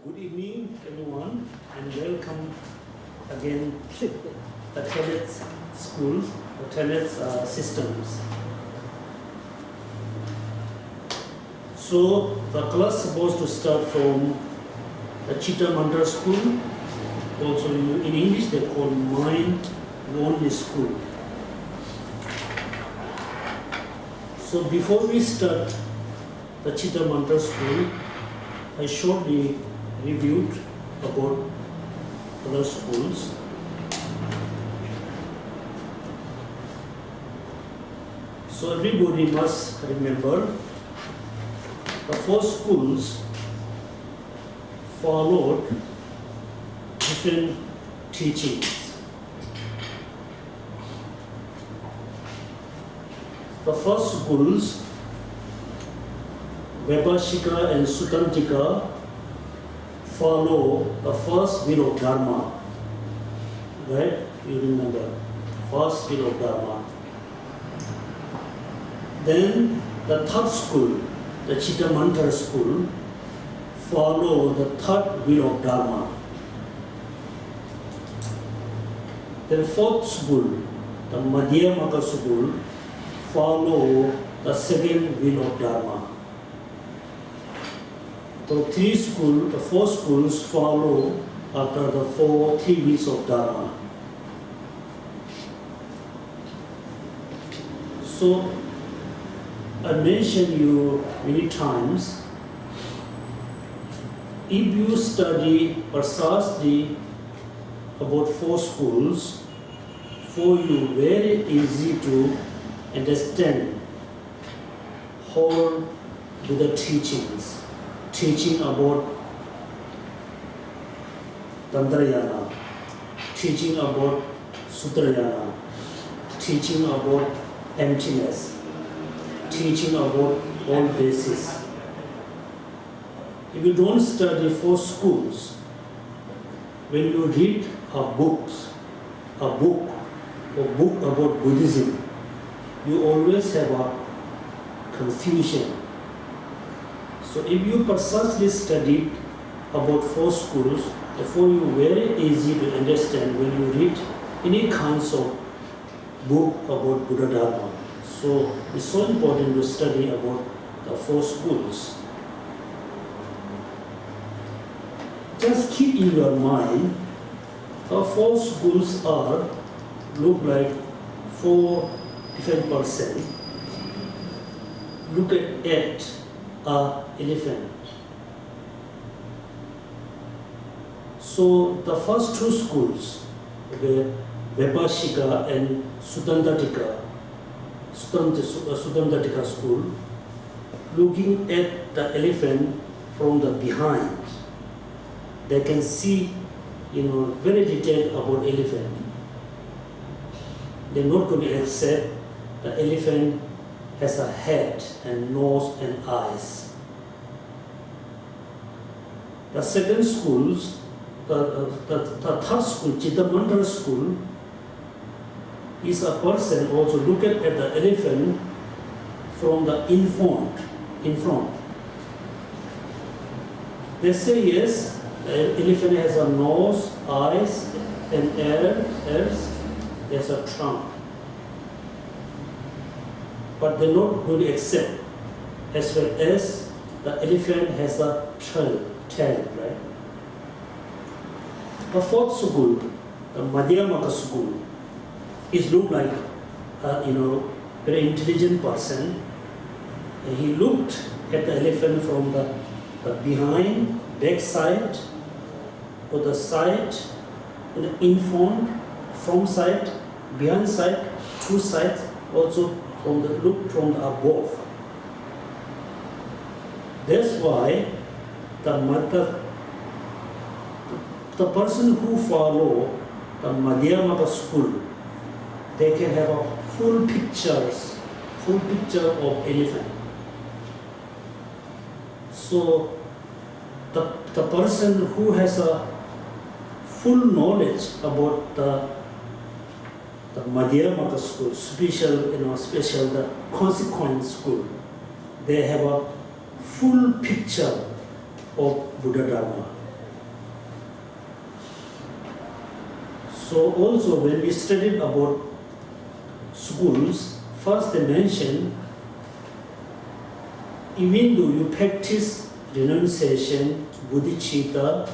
Good evening, everyone, and welcome again the Tenet schools, the Tenet systems. So the class is supposed to start from the Chittamatra school. Also in English they call mind-only school. So before we start the Chittamatra school, I shortly reviewed about other schools. So everybody must remember the four schools followed different teachings. The first schools, Vaibhashika and Sautrantika, follow the first will of Dharma. Right? You remember, first will of Dharma. Then the third school, the Chittamatra school, follow the third will of Dharma. Then fourth school, the Madhyamaka school, follow the second will of Dharma. So the four schools follow after the three wills of Dharma. So I mentioned you many times, if you study precisely about four schools, for you very easy to understand whole Buddha teachings. Teaching about Tantrayana, teaching about Sutrayana, teaching about emptiness, teaching about all basis. If you don't study four schools, when you read a book about Buddhism, you always have a confusion. So if you precisely studied about four schools, therefore you very easy to understand when you read any kinds of book about Buddha Dharma. So it's so important to study about the four schools. Just keep in your mind, the four schools look like four different persons. Look at it. Elephant. So the first two schools, okay, Vaibhashika and Sautrantika school, looking at the elephant from the behind, they can see, very detailed about elephant. They're not going to accept the elephant has a head and nose and eyes. The second schools, the third school, Chittamatra school, is a person also look at the elephant from the in front. They say yes, the elephant has a nose, eyes, and ears, there's a trunk. But they're not going to accept, as well as the elephant has a tail, right? The fourth school, the Madhyamaka school, is look like very intelligent person. And he looked at the elephant from the behind, back side, or the side, and in front side, behind side, two sides, also look from the above. That's why the person who follow the Madhyamaka school, they can have a full picture of elephant. So the person who has a full knowledge about the Madhyamaka school, special the consequent school, they have a full picture of Buddha Dharma. So also when we studied about schools, first they mention, even though you practice renunciation, bodhicitta,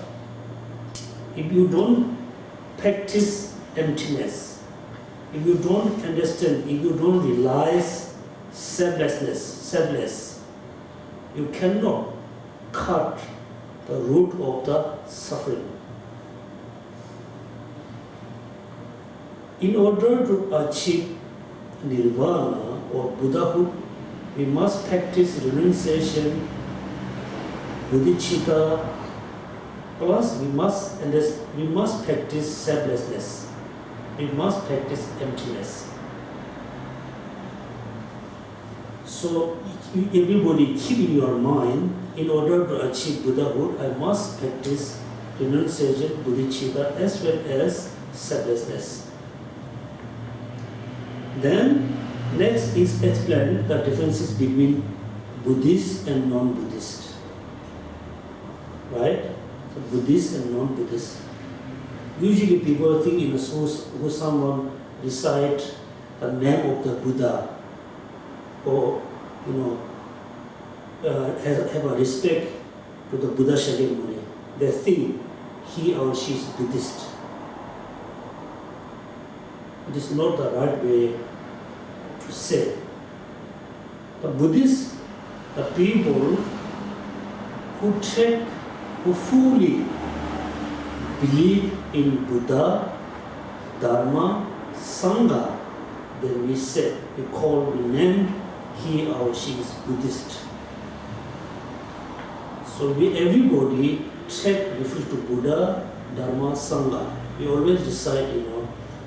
if you don't practice emptiness, if you don't understand, if you don't realize selfless, you cannot cut the root of the suffering. In order to achieve nirvana or Buddhahood, we must practice renunciation, bodhicitta, plus we must practice selflessness. We must practice emptiness. So everybody keep in your mind, in order to achieve Buddhahood, I must practice renunciation, bodhicitta, as well as selflessness. Then next is explain the differences between Buddhist and non-Buddhist. Right? So Buddhist and non-Buddhist. Usually people think who someone recite the name of the Buddha or have a respect to the Buddha Shakyamuni. They think he or she is Buddhist. It is not the right way to say. The Buddhists, the people who fully believe in Buddha, Dharma, Sangha, then we name he or she is Buddhist. So everybody take refuge to Buddha, Dharma, Sangha. We always recite,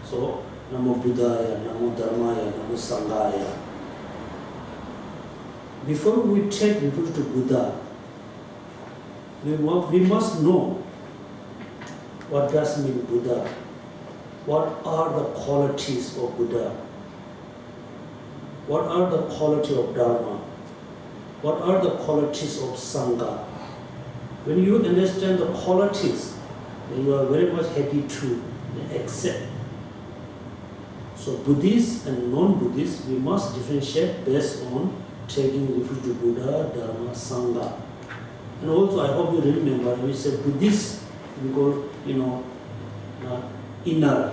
so Namo Buddhaya, Namo Dharmaya, Namo Sanghaya. Before we take refuge to Buddha, we must know what does mean Buddha. What are the qualities of Buddha? What are the qualities of Dharma? What are the qualities of Sangha? When you understand the qualities, then you are very much happy to accept. So Buddhists and non-Buddhists, we must differentiate based on taking refuge to Buddha, Dharma, Sangha. And also, I hope you remember, we said Buddhist, we call, inner,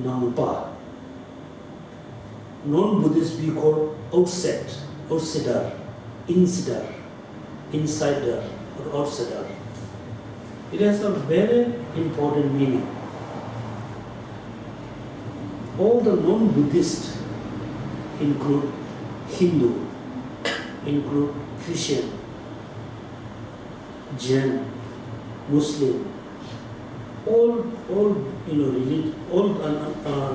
Nampa. Non-Buddhist we call outsider, insider, or outsider. It has a very important meaning. All the non-Buddhists include Hindu, include Christian, Jain, Muslim, all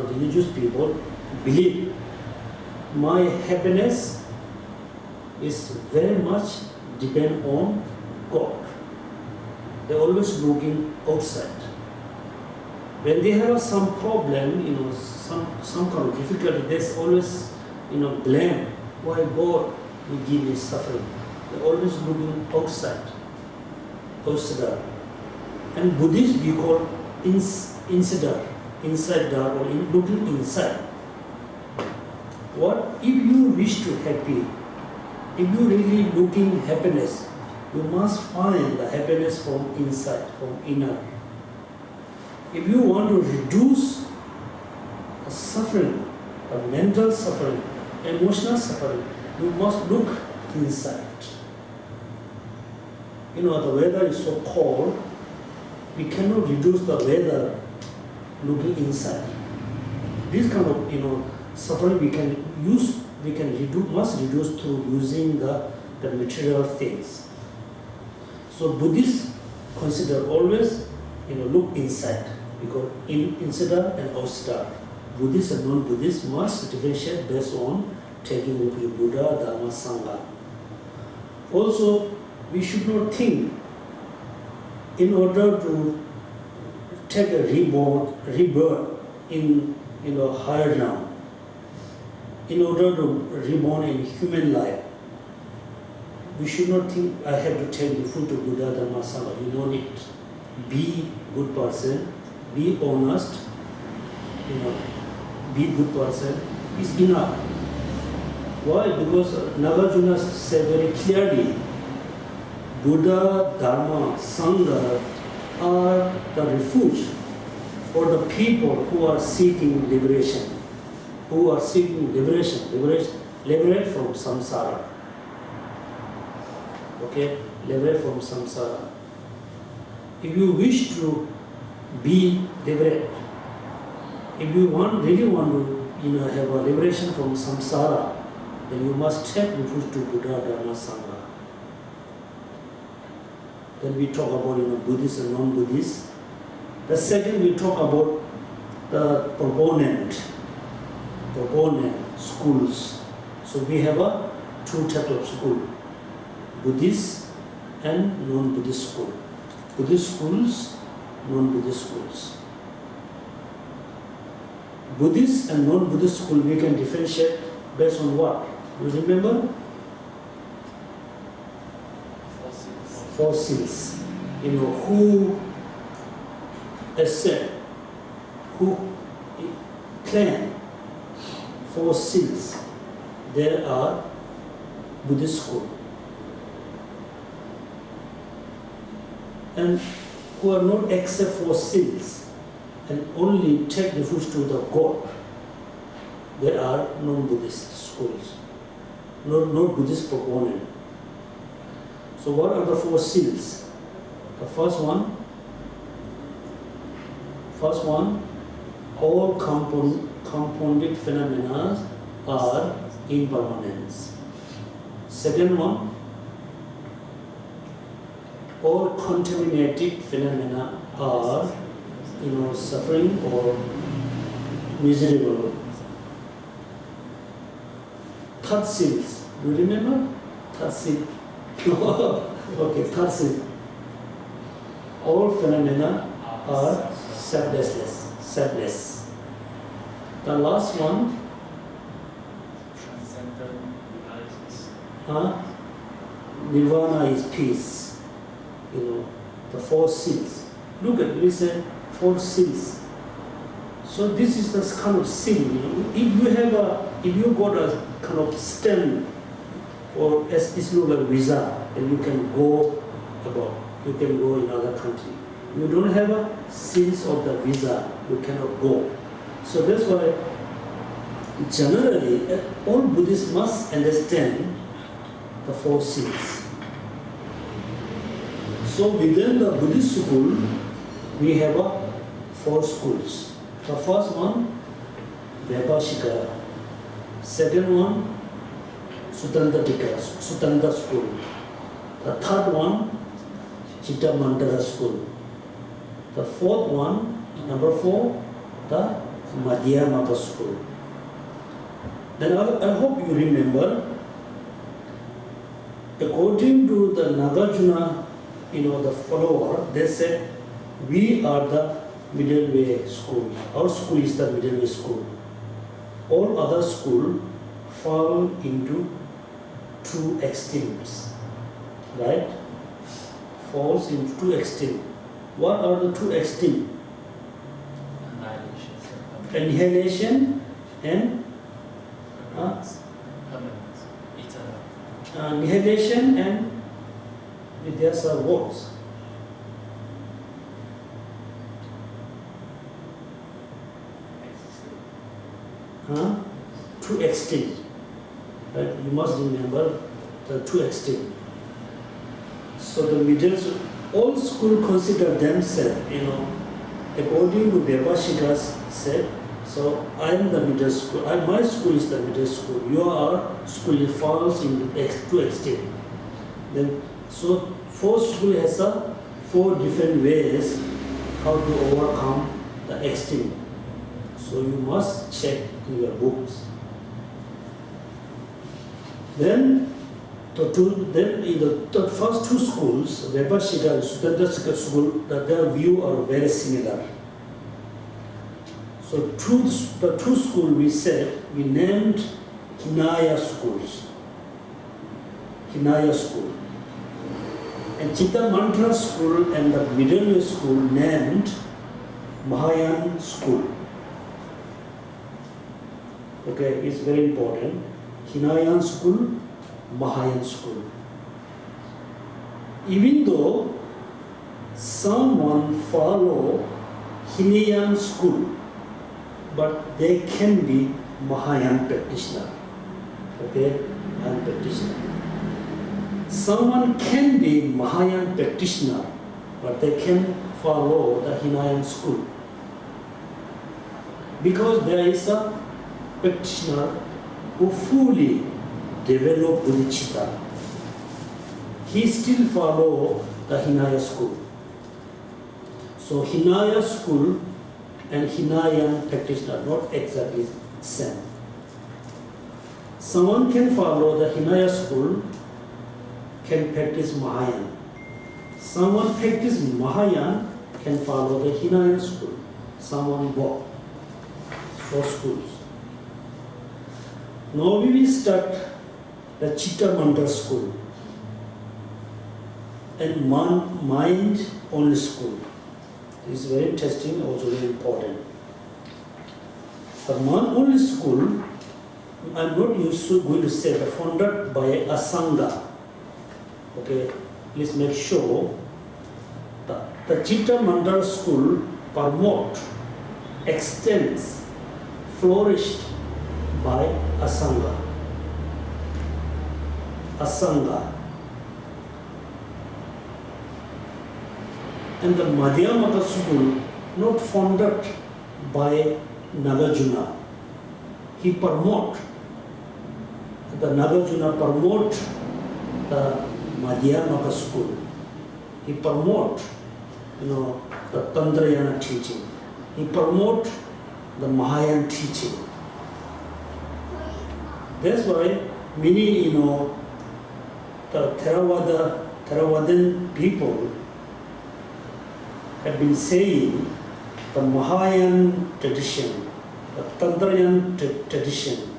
religious people believe my happiness is very much depend on God. They're always looking outside. When they have some problem, some kind of difficulty, there's always, blame. Why God will give me suffering? They're always looking outside. And Buddhists we call insider or looking inside. What if you wish to happy? If you really looking happiness, you must find the happiness from inside, from inner. If you want to reduce the suffering, the mental suffering, emotional suffering, you must look inside. The weather is so cold, we cannot reduce the weather looking inside. This kind of suffering must reduce through using the material things. So Buddhists consider always look inside, because insider and outsider. Buddhists and non-Buddhists must differentiate based on taking refuge in Buddha, Dharma, Sangha. Also, we should not think in order to take a rebirth in higher realm, in order to reborn in human life, we should not think I have to take refuge to Buddha, Dharma, Sangha. You don't need. Be good person, be honest, be good person is enough. Why? Because Nagarjuna said very clearly, Buddha, Dharma, Sangha are the refuge for the people who are seeking liberation, liberate from samsara. Okay, liberate from samsara. If you wish to be liberated, if you really want to have a liberation from samsara, then you must take refuge to Buddha, Dharma, Sangha. Then we talk about Buddhist and non-Buddhist. The second we talk about the proponent schools. So we have two types of school, Buddhist and non-Buddhist school. Buddhist schools, non-Buddhist schools. Buddhist and non-Buddhist school we can differentiate based on what? You remember? Fossils. Who accept, who claim fossils, there are Buddhist school. And who are not accept fossils and only take refuge to the God, there are non-Buddhist schools, no Buddhist proponent. So what are the four seals? The first one, all compounded phenomena are impermanence. Second one, all contaminated phenomena are, suffering or miserable. Third seals, do you remember? Third seal. Okay, third seal. All phenomena are selfless. The last one, Nirvana is peace. The four seals. Look at, we said four seals. So this is the kind of seal. If you got a kind of stem, or as it's not like visa, then you can go abroad. You can go in other country. You don't have a seals of the visa, you cannot go. So that's why generally all Buddhists must understand the four seals. So within the Buddhist school, we have four schools. The first one, Vaibhashika. Second one, Sautrantika school. The third one, Chittamatra school. The fourth one, number 4, the Madhyamaka school. Then I hope you remember, according to the Nagarjuna, the follower, they said, we are the middle way school. Our school is the middle way school. All other schools fall into two extremes, right? Falls into two extremes. What are the two extremes? Annihilation and annihilation and there's words. Two extremes. Right? You must remember the two extremes. So the middle, all schools consider themselves, according to Vaibhashika said, so I am the middle school. My school is the middle school. Your school falls into two extremes. Then, so four school has four different ways how to overcome the extreme. So you must check in your books. Then in the first two schools, Vaibhashika and Sautrantika school, their view are very similar. So the two schools we named Hinayana schools. Hinayana school. And Chittamatra school and the middle way school named Mahayana school. Okay, it's very important. Hinayana school, Mahayana school. Even though someone follow Hinayana school, but they can be Mahayana practitioner. Okay, Mahayana practitioner. Someone can be Mahayana practitioner, but they can follow the Hinayana school. Because there is a practitioner who fully developed bodhicitta. He still follow the Hinayana school. So Hinayana school and Hinayana practitioner not exactly same. Someone can follow the Hinayana school, can practice Mahayana. Someone practice Mahayana can follow the Hinayana school. Someone both. 4 schools. Now we will start the Chittamatra school and mind only school. This is very interesting, also very important. The mind only school, I am not going to say the founded by a Sangha. Okay, please make sure that the Chittamatra school promote, extends, flourished by a Sangha. A Sangha. And the Madhyamaka school not founded by Nagarjuna. He promote, the Nagarjuna promote the Madhyamaka school. He promote, the Tantrayana teaching. He promote the Mahayana teaching. That's why many, the Theravadan people have been saying the Mahayana tradition, the Tantrayana tradition,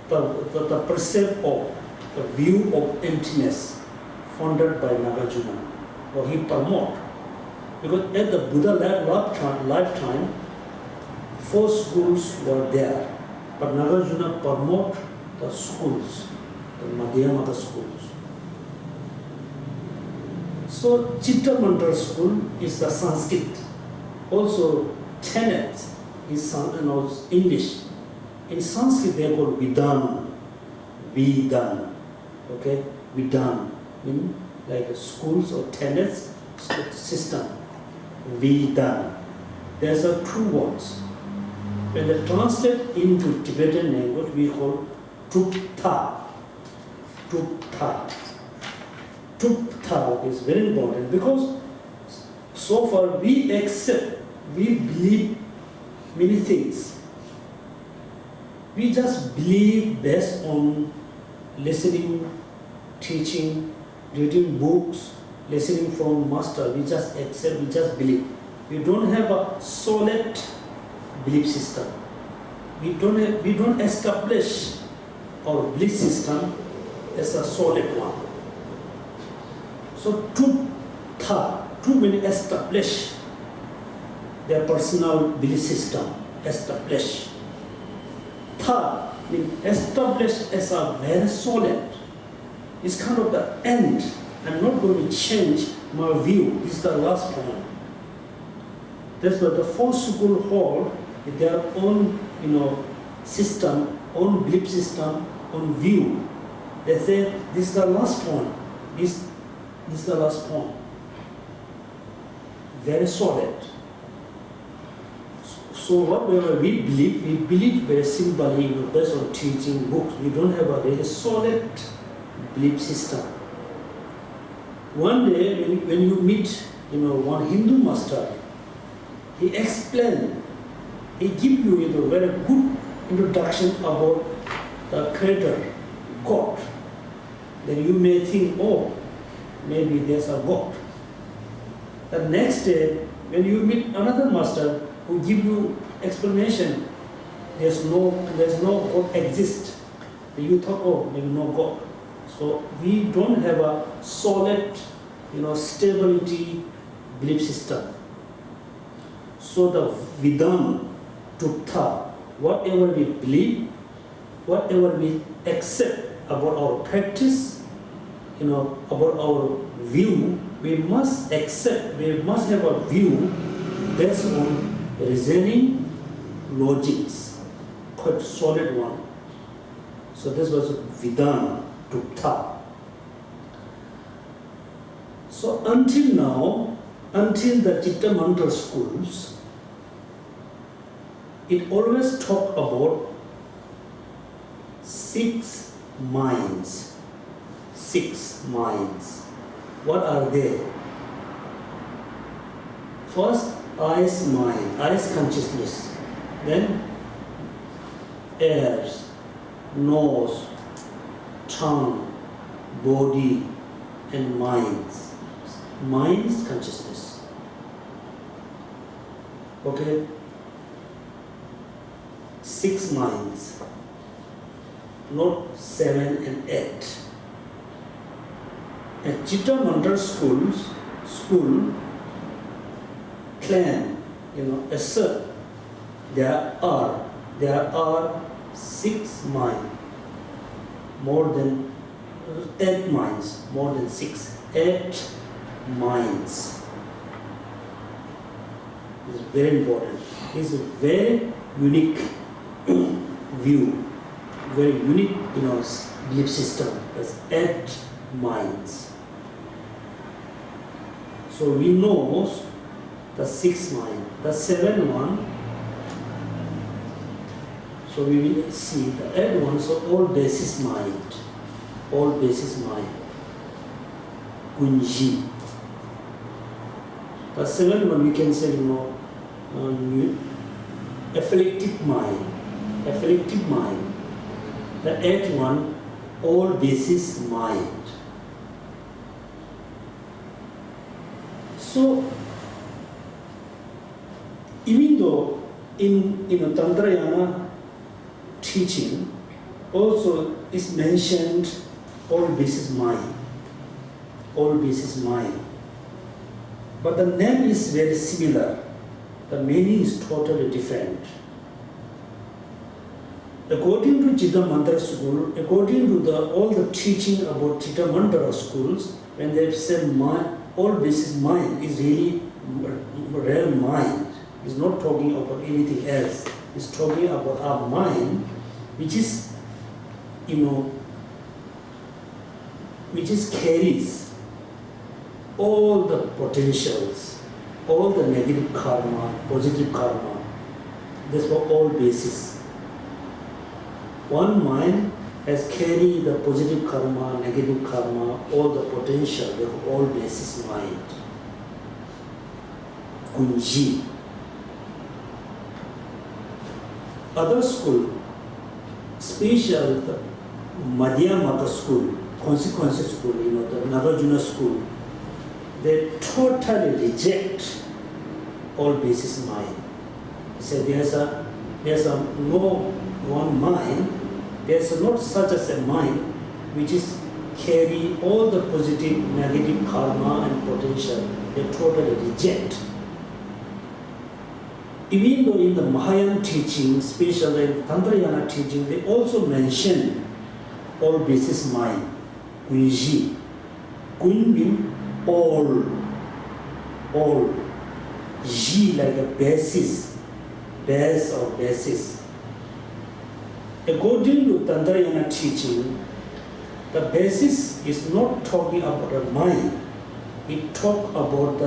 the precept of the view of emptiness founded by Nagarjuna, or he promote. Because at the Buddha lifetime, 4 schools were there, but Nagarjuna promote the schools, the Madhyamaka schools. So Chittamatra school is the Sanskrit. Also Tenet is English. In Sanskrit they are called Vidan. Okay, Vidan means like schools or tenets system. Vidan. There's a 2 words. When they translate into Tibetan language, we call Trupta. Trupta. Trupta is very important because so far we believe many things. We just believe based on listening, teaching, reading books, listening from master. We just accept, we just believe. We don't have a solid belief system. We don't establish our belief system as a solid one. So to mean establish their personal belief system, establish. Tha means establish as a very solid. It's kind of the end. I'm not going to change my view. This is the last point. That's why the 4 school hold their own, system, own belief system, own view. They say this is the last point. This is the last point. Very solid. So whatever we believe very simply, based on teaching books. We don't have a very solid belief system. One day when you meet, one Hindu master, he explained, he give you a very good introduction about the Creator, God. Then you may think, oh, maybe there's a God. The next day, when you meet another master who give you explanation, there's no God exists. You thought, oh, maybe no God. So we don't have a solid, stability belief system. So the Vidam, Tutta, whatever we believe, whatever we accept about our practice, about our view, we must accept, we must have a view based on reasoning, logics, quite solid one. So this was Vidam, Tutta. So until now, until the Chittamatra schools, it always talk about 6 minds. 6 minds. What are they? First, eyes mind, eyes consciousness. Then, ears, nose, tongue, body, and minds. Mind is consciousness. Okay? 6 minds, not 7 and 8. At Chittamatra school claim, assert there are 6 minds, more than 8 minds, more than 6, 8 minds. It's very important. It's a very unique view, very unique, belief system. There's 8 minds. So we know the 6 mind, the 7 one. So we will see the 8 one. So all basis mind, Kunji. The 7 one we can say, afflictive mind. The 8 one, all basis mind. So, even though in Tantrayana teaching also is mentioned all basis mind, but the name is very similar. The meaning is totally different. According to Chittamatra school, according to all the teaching about Chittamatra schools, when they say mind, all basis mind is really real mind. It's not talking about anything else. It's talking about our mind, which is, carries all the potentials, all the negative karma, positive karma. That's for all basis. One mind has carried the positive karma, negative karma, all the potential, therefore all basis mind. Kunji. Other school, special the Madhyamaka school, consequences school, the Nagarjuna school, they totally reject all basis mind. They say there's a no one mind. There's not such as a mind which is carry all the positive, negative karma and potential. They totally reject. Even though in the Mahayana teaching, especially in Tantrayana teaching, they also mention all basis mind, Kunji. Kun means all. Ji like a basis, base or basis. According to Tantrayana teaching, the basis is not talking about the mind. It talks about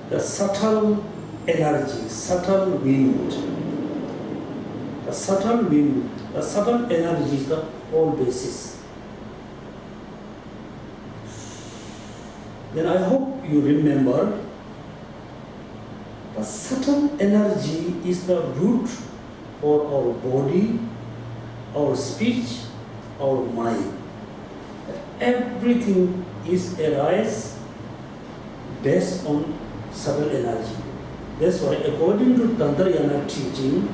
the subtle energy, subtle wind. The subtle wind, the subtle energy is the whole basis. Then I hope you remember the subtle energy is the root for our body, our speech, our mind. Everything is arise based on subtle energy. That's why according to Tantrayana teaching,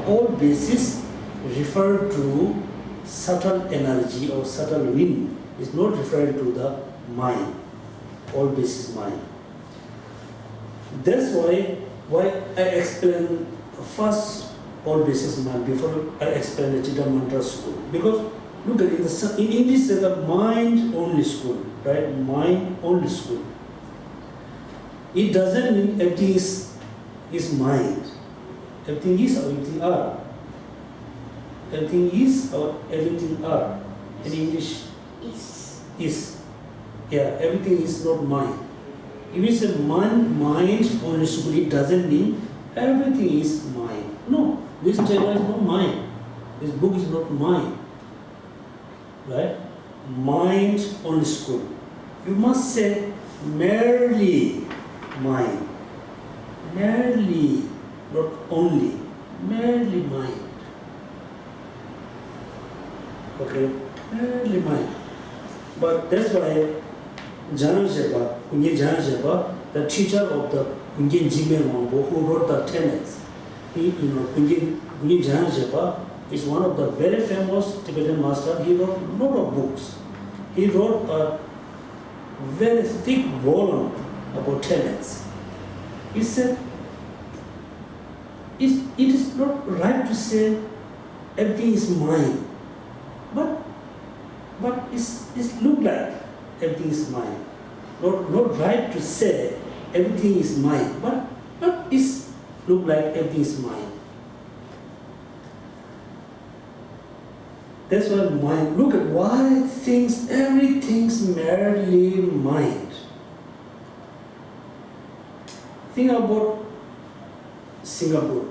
all basis refer to subtle energy or subtle wind. Is not referred to the mind, all basis mind. That's why why I explain first all basis mind before I explain the Chittamatra school. Because look at it, in English there's a mind only school, right? Mind only school. It doesn't mean everything is mind. Everything is or everything are. Everything is or everything are. In English, is. Yeah, everything is not mind. If it's a mind only school, it doesn't mean everything is mind. No, this channel is not mine. This book is not mine. Right? Mind only school. You must say merely mind. Merely, not only. Merely mind. Okay? Merely mind. But that's why Jana Shepa, Kunje Jana Shepa, the teacher of the Kunje Jime Mambo, who wrote the Tenets, Kunje Jana Shepa is one of the very famous Tibetan master. He wrote a lot of books. He wrote a very thick volume about Tenets. He said, it is not right to say everything is mine, but it look like everything is mine. Not right to say everything is mine, but it look like everything is mine. That's why mind. Look at why everything's merely mind. Think about Singapore.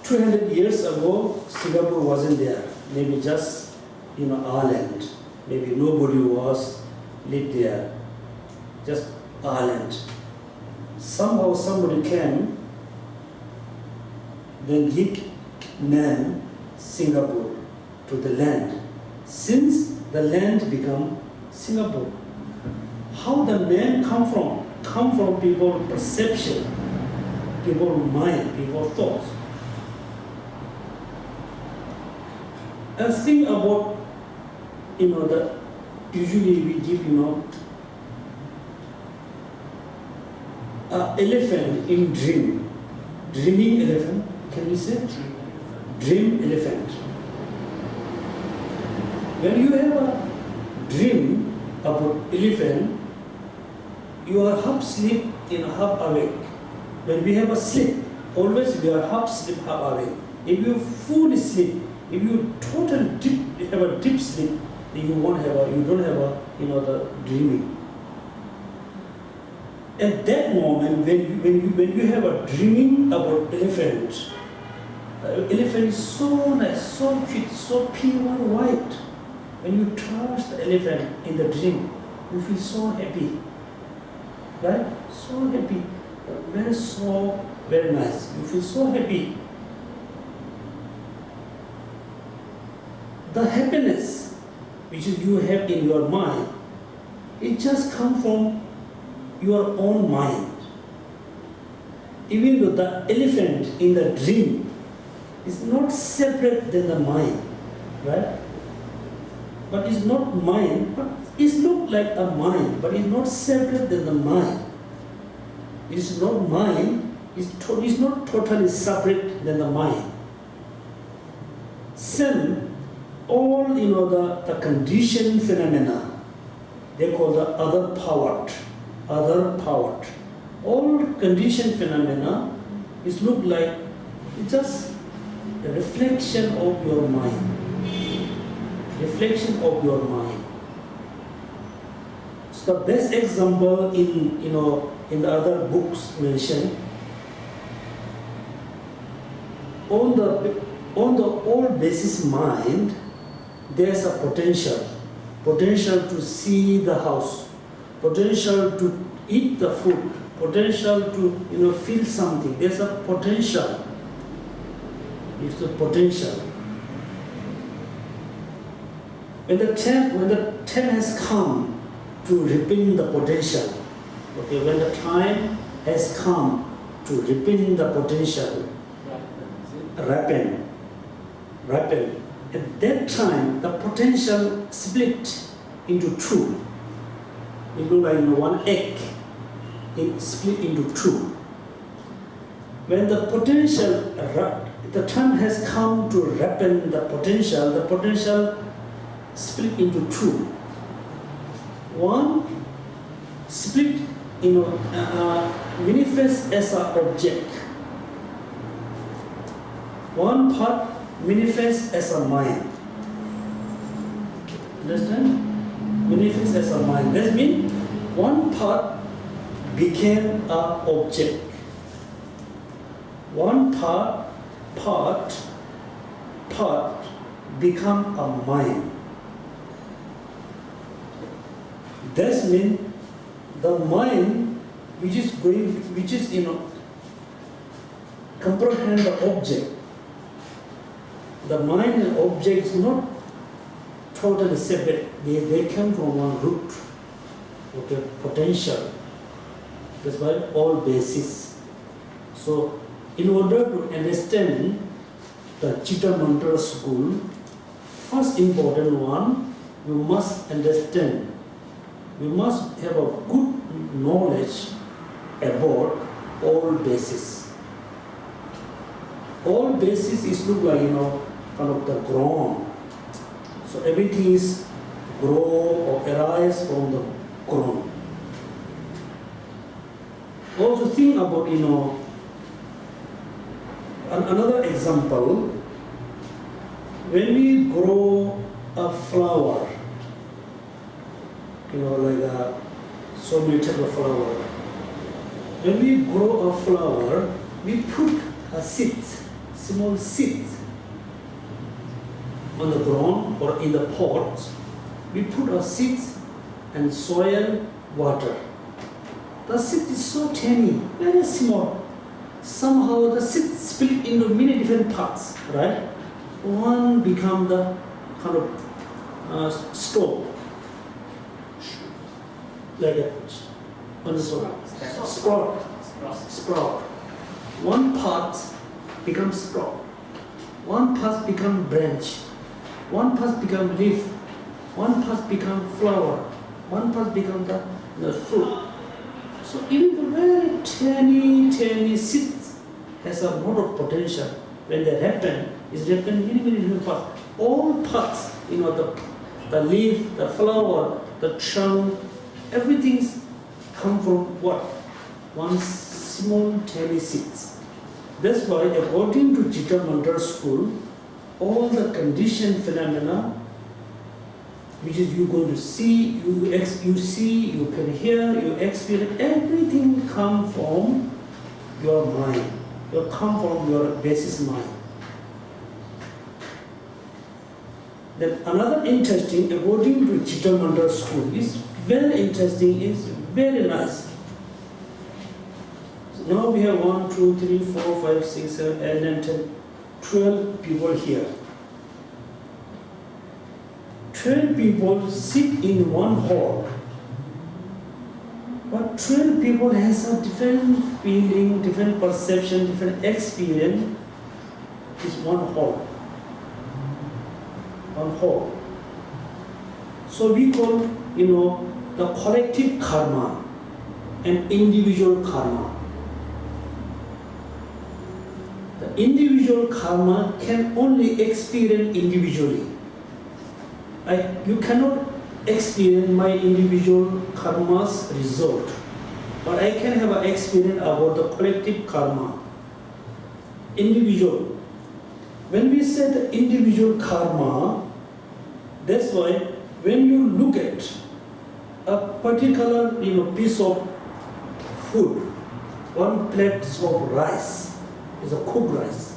200 years ago, Singapore wasn't there. Maybe just island. Maybe nobody lived there. Just island. Somehow somebody came, then give name Singapore to the land. Since the land become Singapore. How the name come from? Come from people's perception, people's mind, people's thoughts. And think about, that usually we give, elephant in dream. Dreaming elephant, can we say? Dream elephant. When you have a dream about elephant, you are half asleep, half awake. When we have a sleep, always we are half asleep, half awake. If you fully sleep, if you have a deep sleep, then you don't have the dreaming. At that moment, when you have a dreaming about elephant, the elephant is so nice, so cute, so pure white. When you touch the elephant in the dream, you feel so happy. Right? So happy. Very soft, very nice. You feel so happy. The happiness which you have in your mind, it just comes from your own mind. Even though the elephant in the dream is not separate than the mind, right? But it's not mind, but it looks like a mind, but it's not separate than the mind. It is not mind, it's not totally separate than the mind. Same, all the conditioned phenomena, they call the other powered. All conditioned phenomena is look like it's just a reflection of your mind. Reflection of your mind. So the best example in the other books mentioned, on the all basis mind, there's a potential to see the house, potential to eat the food, potential to feel something. There's a potential. It's the potential. When the time has come to reaping the potential, okay, when the time has come to reaping the potential, ripen. At that time, the potential split into two. It looks like one egg. split into two. When the potential, the time has come to ripen the potential split into two. One split, manifests as an object. One part manifests as a mind. Understand? Manifests as a mind. That means one part became an object. One part become a mind. That means the mind which is comprehend the object. The mind and object is not totally separate. They come from one root. Okay, potential. That's why all basis. So, in order to understand the Chittamatra school, first important one, we must understand. We must have a good knowledge about all basis. All basis is look like kind of the ground. So everything is grow or arise from the ground. Also think about another example. When we grow a flower, like so many types of flower. When we grow a flower, we put a seed, small seed, on the ground or in the pot. We put a seed and soil, water. The seed is so tiny, very small. Somehow the seed split into many different parts, right? One become the kind of stalk, like a sprout. One part becomes sprout. One part become branch. One part become leaf. One part become flower. One part become the fruit. So even the very tiny seeds has a lot of potential. When they happen, it's happen many different parts. All parts, the leaf, the flower, the trunk, everything's come from what? One small tiny seeds. That's why according to Chittamatra school, all the conditioned phenomena, which is you're going to see, you see, you can hear, you experience, everything come from your mind. You come from your basis mind. Then another interesting, according to Chittamatra school, is very interesting, is very nice. So now we have 1, 2, 3, 4, 5, 6, 7, 8, 9, 10, 12 people here. 12 people sit in one hall. But 12 people has a different feeling, different perception, different experience. It's one hall. One hall. So we call, the collective karma and individual karma. The individual karma can only experience individually. You cannot experience my individual karma's result, but I can have an experience about the collective karma. Individual. When we say the individual karma, that's why when you look at a particular piece of food, one plate of rice is a cooked rice.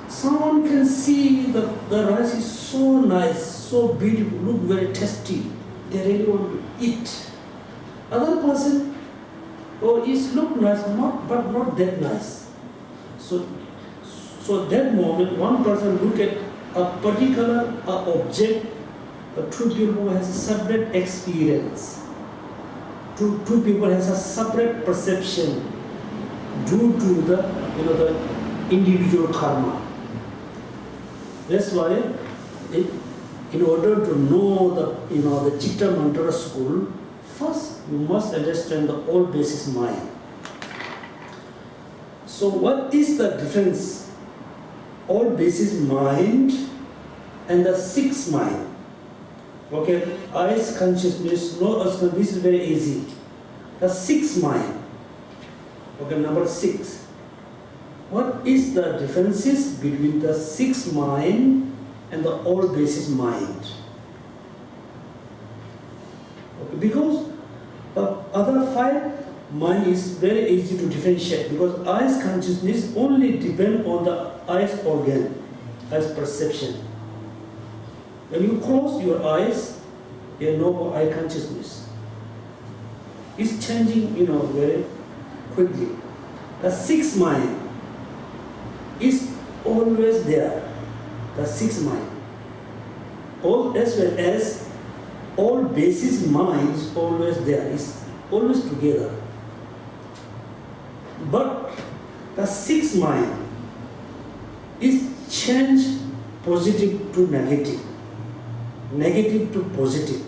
Someone can see the rice is so nice, so beautiful, look very tasty. They really want to eat. Other person, it look nice, but not that nice. So that moment, one person look at a particular object, the two people has a separate experience. Two people has a separate perception due to the individual karma. That's why, in order to know the Chittamatra school, First, you must understand the all basis mind. So what is the difference? All basis mind and the sixth mind. Okay, eyes consciousness, no us, this is very easy. The sixth mind. Okay, number 6. What is the differences between the sixth mind and the all basis mind? Okay, because the other 5 mind is very easy to differentiate, because eyes consciousness only depend on the eyes organ, eyes perception. When you close your eyes, there is no more eye consciousness. It's changing, very quickly. The sixth mind is always there. The sixth mind. All as well as all basis mind is always there. It's always together. But the sixth mind is change positive to negative, negative to positive,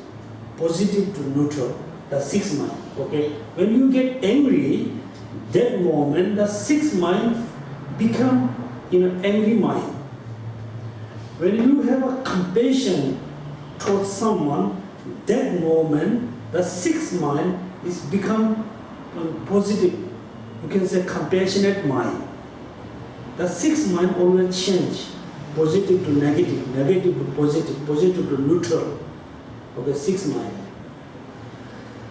positive to neutral. The sixth mind. Okay. When you get angry, that moment the sixth mind become angry mind. When you have a compassion towards someone, that moment the sixth mind is become positive. You can say compassionate mind. The sixth mind always change, positive to negative, negative to positive, positive to neutral. Okay, sixth mind.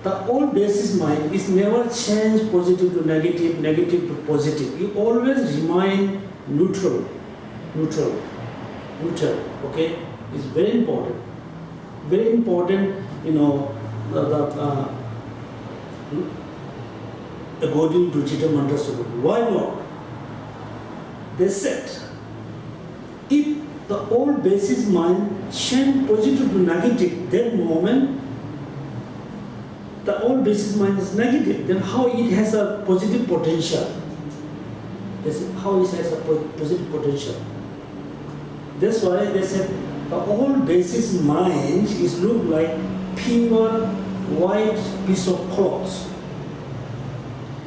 The all basis mind is never change positive to negative, negative to positive. You always remain neutral, neutral, neutral. Okay, it's very important. Very important. According to Chittamatra Sutta. Why not? They said, if the all basis mind change positive to negative, that moment the all basis mind is negative, then how it has a positive potential? How it has a positive potential? That's why they said the all basis mind is look like pure white piece of cloth.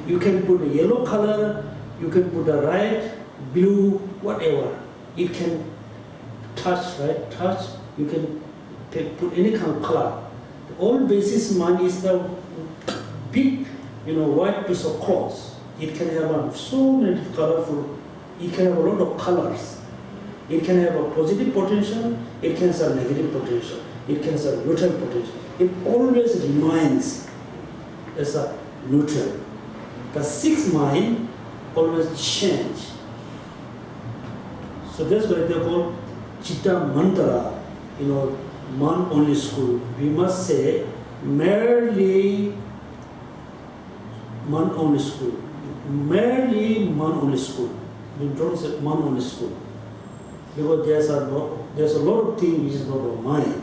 You can put a yellow color, you can put a red, blue, whatever. It can touch, right? Touch. You can put any kind of color. The all basis mind is the big, white piece of cloth. It can have so many colorful. It can have a lot of colors. It can have a positive potential. It can have a negative potential. It can have a neutral potential. It always remains as a neutral. The sixth mind always change. So that's why they call Chittamatra, man only school. We must say merely man only school. Merely man only school. We don't say man only school. Because there's a lot of things which is not of mind.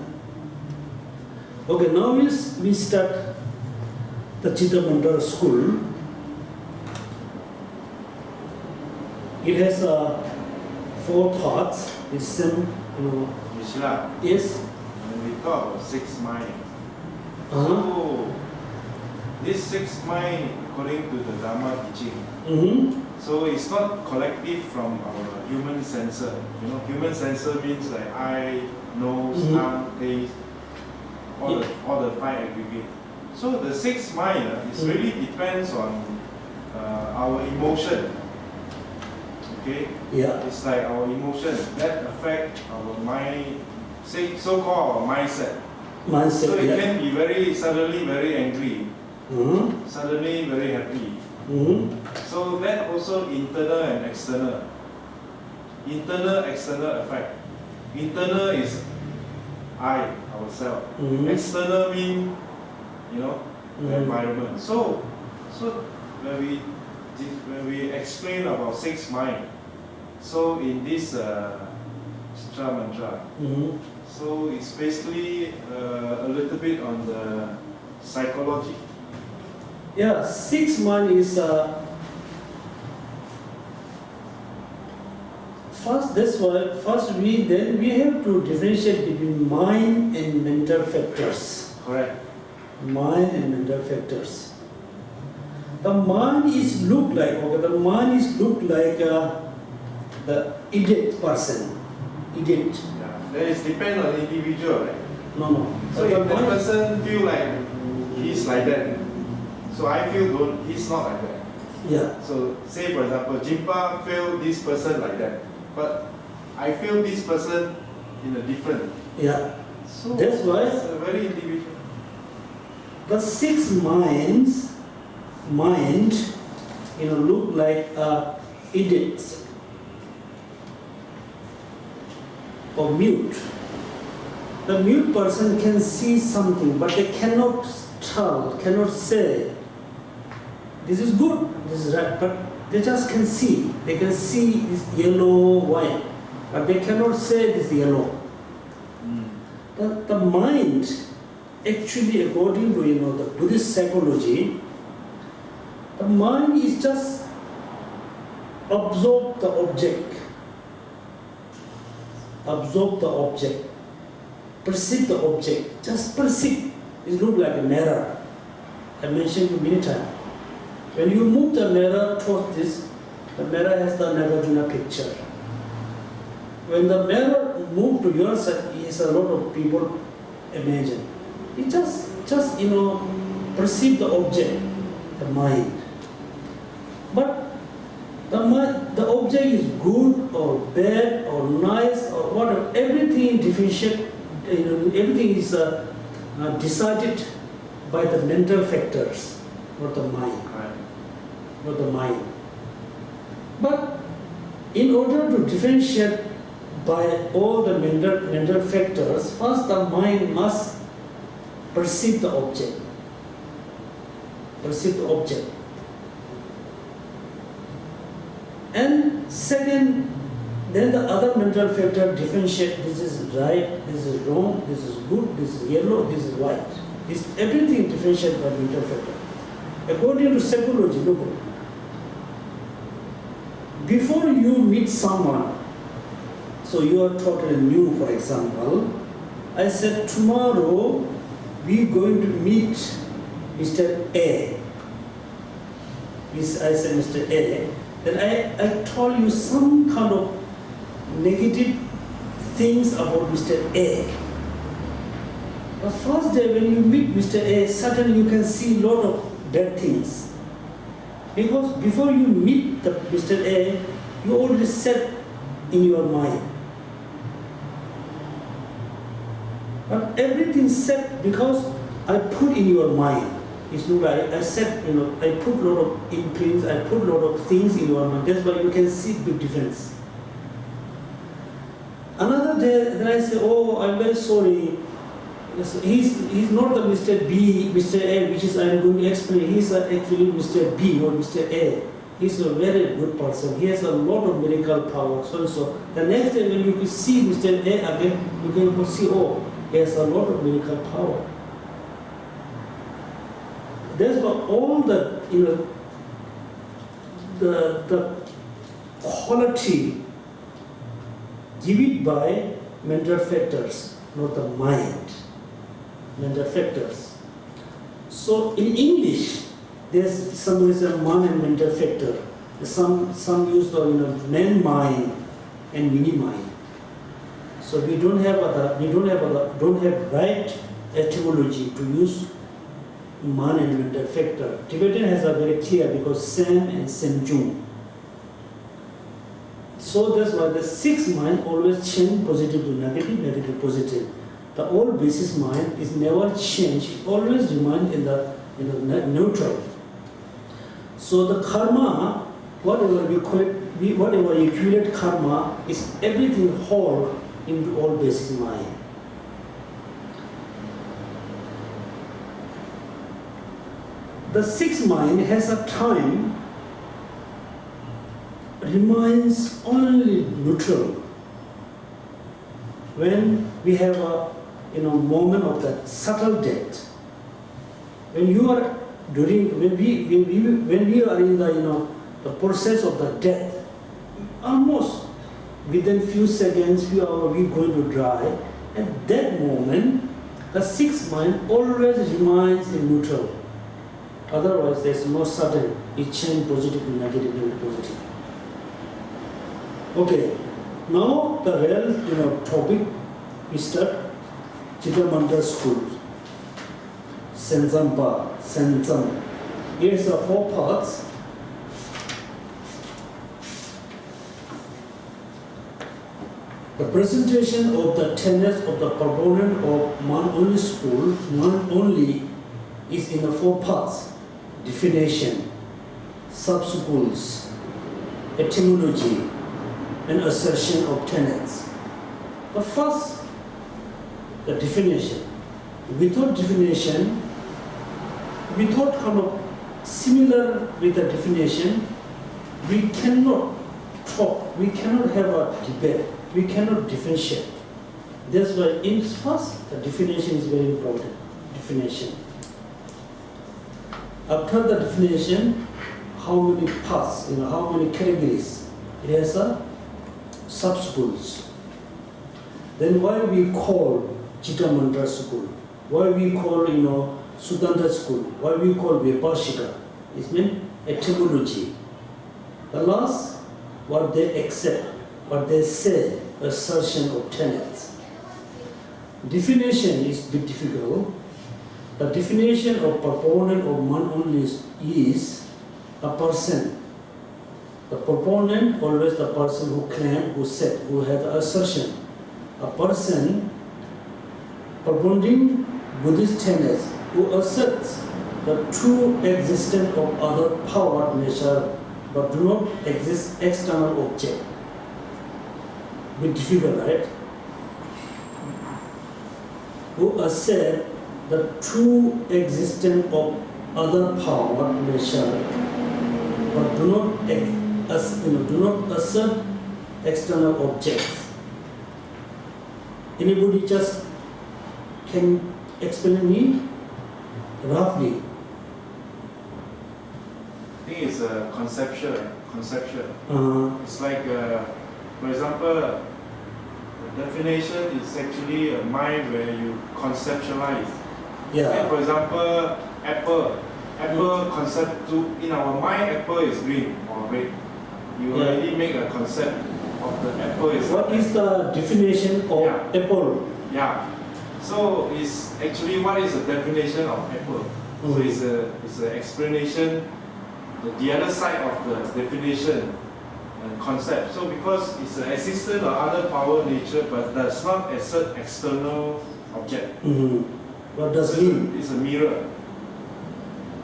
Okay, now we start the Chittamatra school. It has 4 parts. It's same, Vishla, Yes. when we talk about sixth mind, so this sixth mind, according to the Dharma teaching, so it's not collective from our human sensor. Human sensor means like eye, nose, tongue, taste, all the 5 aggregate. So the sixth mind is really depends on our emotion. Okay? Yeah. It's like our emotion that affect our mind, say so-called our mindset. So it can be suddenly very angry, suddenly very happy. So that also internal and external. Internal, external effect. Internal is I, ourselves. External mean, the environment. So when we explain about sixth mind, so in this Chittamatra, so it's basically a little bit on the psychology. Yeah, sixth mind is first. That's why we have to differentiate between mind and mental factors. Correct. mind and mental factors. The mind is look like the idiot person. Idiot. Yeah. Then it depends on the individual, right? No. So if the person feel like he's like that, so I feel he's not like that. Yeah. So say for example, Jimpa feel this person like that, but I feel this person in a different. Yeah. So that's why it's a very individual. the six mind, look like idiots or mute. The mute person can see something, but they cannot tell, cannot say, this is good, this is right, but they just can see. They can see this yellow, white, but they cannot say this yellow. The mind, actually according to the Buddhist psychology, the mind is just absorb the object, perceive the object, just perceive. It looks like a mirror. I mentioned it many times. When you move the mirror towards this, the mirror has the Nagarjuna picture. When the mirror moves to your side, is a lot of people imagine. You just perceive the object, the mind. But the object is good or bad or nice or whatever. Everything differentiate. Everything is decided by the mental factors, not the mind. Not the mind. But in order to differentiate by all the mental factors, first the mind must perceive the object. And second, then the other mental factor differentiate, this is right, this is wrong, this is good, this is yellow, this is white. Everything differentiated by mental factor. According to psychology, look, before you meet someone, so you are totally new, for example, I said tomorrow we are going to meet Mr. A. I said Mr. A. Then I told you some kind of negative things about Mr. A. The first day when you meet Mr. A, suddenly you can see a lot of bad things. Because before you meet Mr. A, you already set in your mind. But everything set because I put in your mind. It's not like I said, I put a lot of imprints, I put a lot of things in your mind. That's why you can see big difference. Another day, then I say, oh, I'm very sorry. He's not the Mr. B, Mr. A, which is I'm going to explain. He's actually Mr. B, not Mr. A. He's a very good person. He has a lot of miracle power, so and so. The next day when you see Mr. A again, you can see, oh, he has a lot of miracle power. That's why all the the quality given by mental factors, not the mind. Mental factors. So in English, there's some is a mind and mental factor. Some use the man mind and mini mind. So we don't have right etymology to use man and mental factor. Tibetan has a very clear because Sam and Semjung. So that's why the sixth mind always change positive to negative, negative positive. The old basis mind is never changed, it always remains in the neutral. So the karma, whatever we call it, whatever you accumulate karma, is everything whole into all basis mind. The sixth mind has a time, remains only neutral. When we have a moment of that subtle death, when you are when we are in the process of the death, almost within few seconds, few hours, we are going to die. At that moment, The sixth mind always remains in neutral. Otherwise, there is no sudden it change positive to negative and positive. Okay, now the real topic we start Chittamatra school. Senzam. Here's the 4 parts. The presentation of the tenets of the proponent of man-only school, man-only, is in the 4 parts: definition, sub-schools, etymology, and assertion of tenets. The first, the definition. Without definition, without kind of similar with the definition, we cannot talk, we cannot have a debate, we cannot differentiate. That's why in first, the definition is very important. Definition. After the definition, how many parts, how many categories? It has a sub-schools. Then why we call Chittamatra school? Why we call, Sautrantika school? Why we call Vaibhashika? It means etymology. The last, what they accept, what they say, assertion of tenets. Definition is a bit difficult. The definition of proponent of man-only is a person. The proponent, always the person who claimed, who said, who had assertion. A person propounding Buddhist tenets who asserts the true existence of other power nature but do not exist external object. Bit difficult, right? Who assert the true existence of other power nature but do not assert external objects. Anybody just can explain me roughly? I think it's a conceptual. It's like, for example, the definition is actually a mind where you conceptualize. Yeah. And for example, apple concept in our mind, apple is green or red. You already make a concept of the apple is. What is the definition of apple? Yeah. So it's actually what is the definition of apple? So it's an explanation, the other side of the definition and concept. So because it's an existence of other power nature but does not assert external object. What does it mean? It's a mirror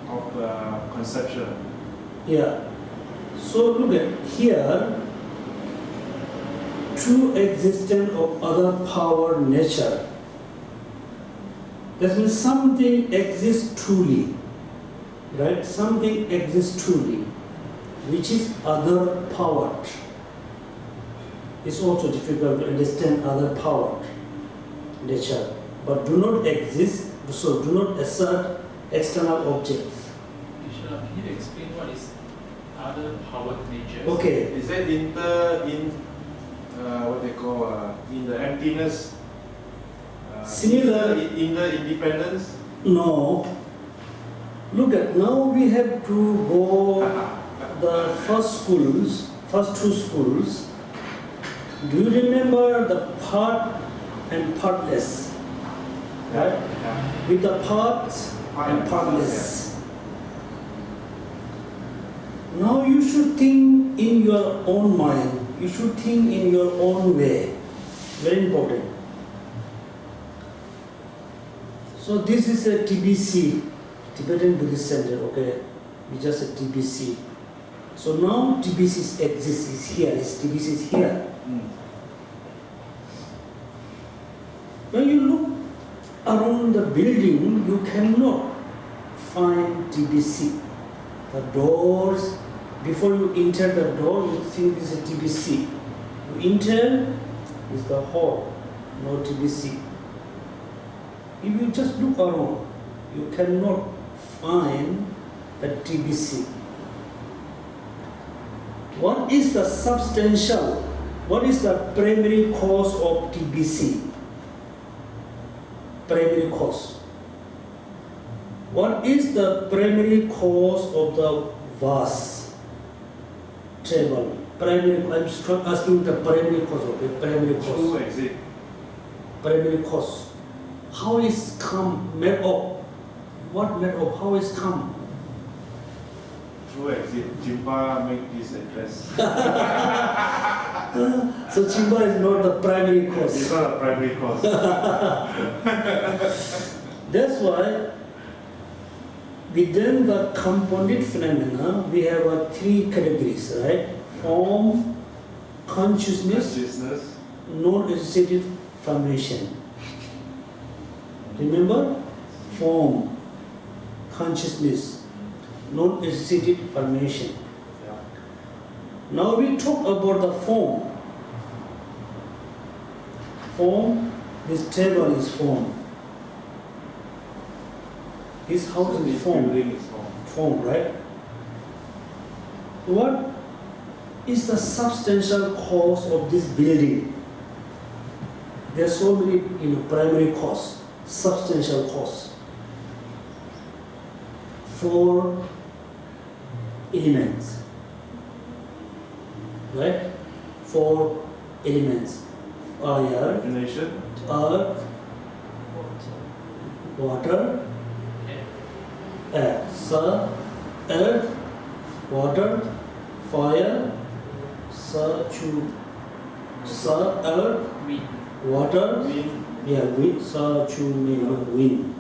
of conception. Yeah. So look at here, true existence of other power nature. That means something exists truly, right? Something exists truly, which is other power. It's also difficult to understand other power nature, but do not exist, so do not assert external objects. Can you explain what is other power natures? Okay. Is that what they call in the emptiness? Similar. In the independence? No. Look at, now we have to go the first two schools. Do you remember the part and partless? Right? Yeah. With the parts and partless. Now you should think in your own mind. You should think in your own way. Very important. So this is a TBC, Tibetan Buddhist Center, okay? We just a TBC. So now TBC exists, is here, TBC is here. When you look around the building, you cannot find TBC. The doors, before you enter the door, you think this is a TBC. You enter, is the hall, no TBC. If you just look around, you cannot find the TBC. What is the substantial, what is the primary cause of TBC? primary cause. What is the primary cause of the vase travel? I'm asking the primary cause of it. Primary True cause. exit. Primary cause. How is come made of? What made of? How is come? True exit. Jimpa make this address. So Chimba is not the primary It's cause. not a primary cause. That's why within the compounded phenomena we have three categories, right? Form, consciousness, Consciousness. non-associated formation. Remember? Form, consciousness, non-associated formation. Yeah. Now we talk about the form. Form, this table is form. This house is This form. building is form. Form, right? What is the substantial cause of this building? There are so many primary cause, substantial cause. 4 elements, right? 4 elements: fire, Definition. earth, water, air. So, earth, water, fire, earth, Wind. water, Wind. wind, wind.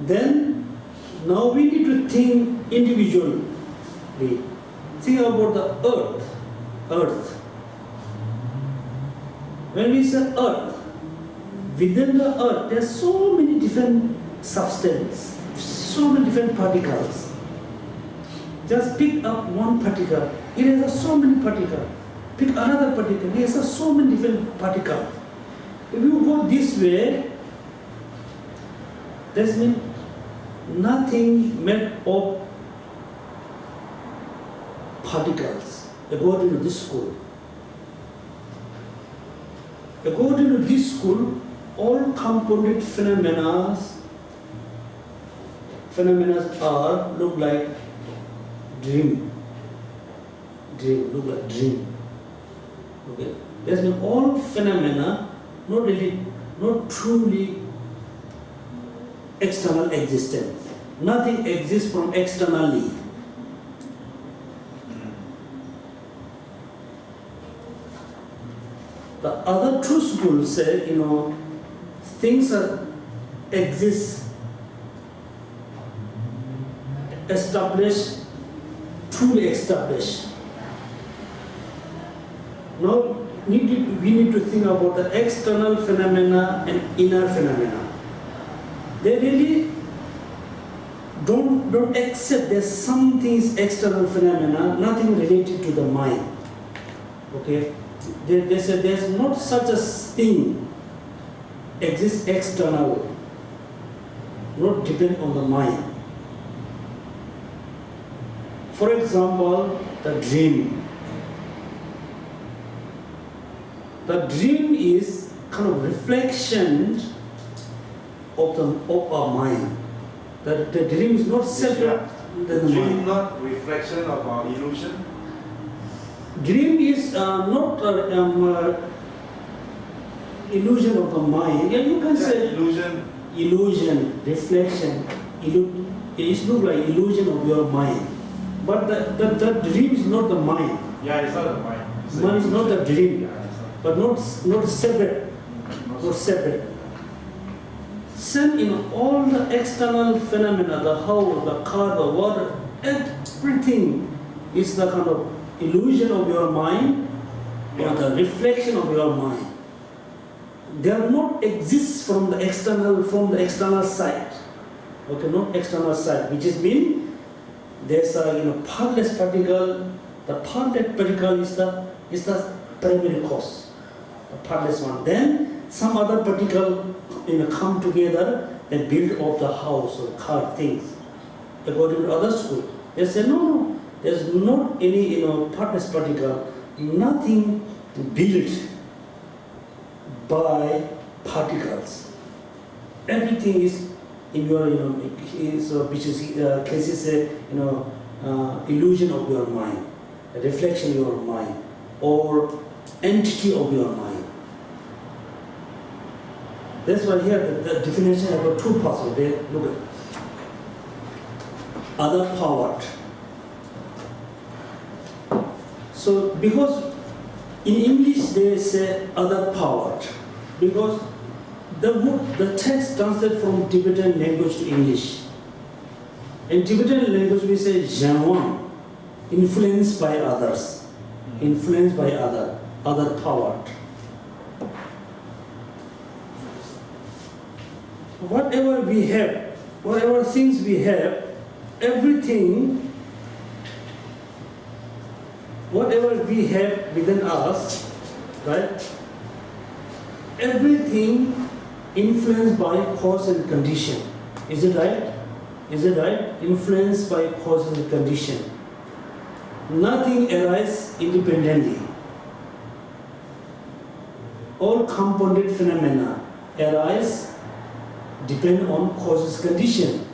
Then, now we need to think individually. Think about the earth. Earth. When we say earth, within the earth, there are so many different substances, so many different particles. Just pick up one particle, it has so many particles. Pick another particle, it has so many different particles. If you go this way, that means nothing made of particles, according to this school. According to this school, all compounded phenomena are look like dream. Look like dream. Okay. That means all phenomena not truly external existence. Nothing exists from externally. The other two schools say, things exist, established, truly established. Now we need to think about the external phenomena and inner phenomena. They really don't accept there's some things external phenomena, nothing related to the mind. Okay? They say there's not such a thing exists external, not depend on the mind. For example, the dream. The dream is kind of reflection of our mind. The dream is not separate than the Dream mind. not reflection of our illusion. Dream is not illusion of the mind. Yeah, you can say illusion, reflection. It looks like illusion of your mind. But the dream is not the mind. Yeah, it's not the mind. It's the Mind is not the illusion. dream, Yeah, it's not. but not separate. Not separate. Same in all the external phenomena, the house, the car, the water, everything is the kind of illusion of your mind or the reflection of your mind. They are not exist from the external side. Okay, not external side, which is mean there's a partless particle. The partless particle is the primary cause, the partless one. Then some other particle come together and build up the house or car things. According to other school, they say no, there's not any partless particle, nothing built by particles. Everything is in your, which is cases say, illusion of your mind, a reflection of your mind, or entity of your mind. That's why here the definition about two parts of it. Look at other powered. So because in English they say other powered, because the text translated from Tibetan language to English. In Tibetan language we say Janwan, influenced by others, influenced by other powered. Whatever we have, whatever things we have, everything, whatever we have within us, right? Everything influenced by cause and condition. Is it right? Is it right? Influenced by cause and condition. Nothing arises independently. All compounded phenomena arise depend on causes condition.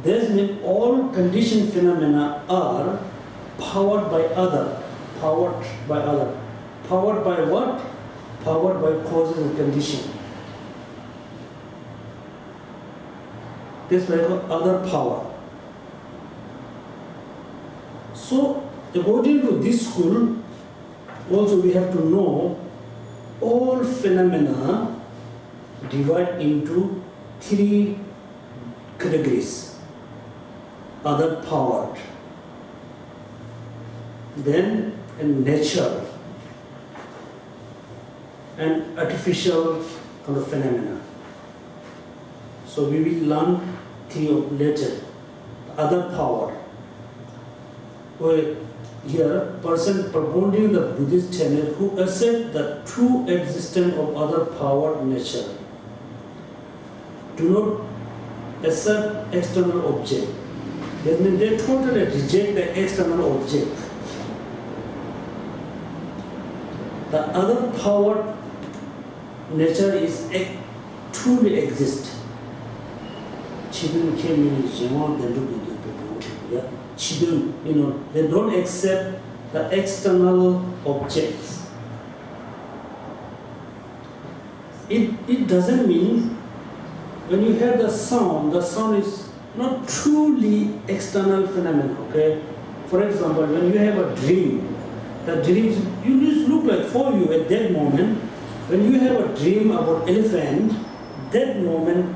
This means all conditioned phenomena are powered by other. Powered by other. Powered by what? Powered by causes and condition. This is called other power. So, according to this school, also we have to know all phenomena divide into three categories. Other powered, then in nature, and artificial kind of phenomena. So we will learn three of later. Other power. Where here, person propounding the Buddhist tenet who accept the true existence of other power nature. Do not accept external object. That means they totally reject the external object. The other power nature is truly exist. Children came in Jama, they look at the children, they don't accept the external objects. It doesn't mean when you hear the sound is not truly external phenomenon, okay? For example, when you have a dream, the dreams, you just look like for you at that moment, when you have a dream about elephant, that moment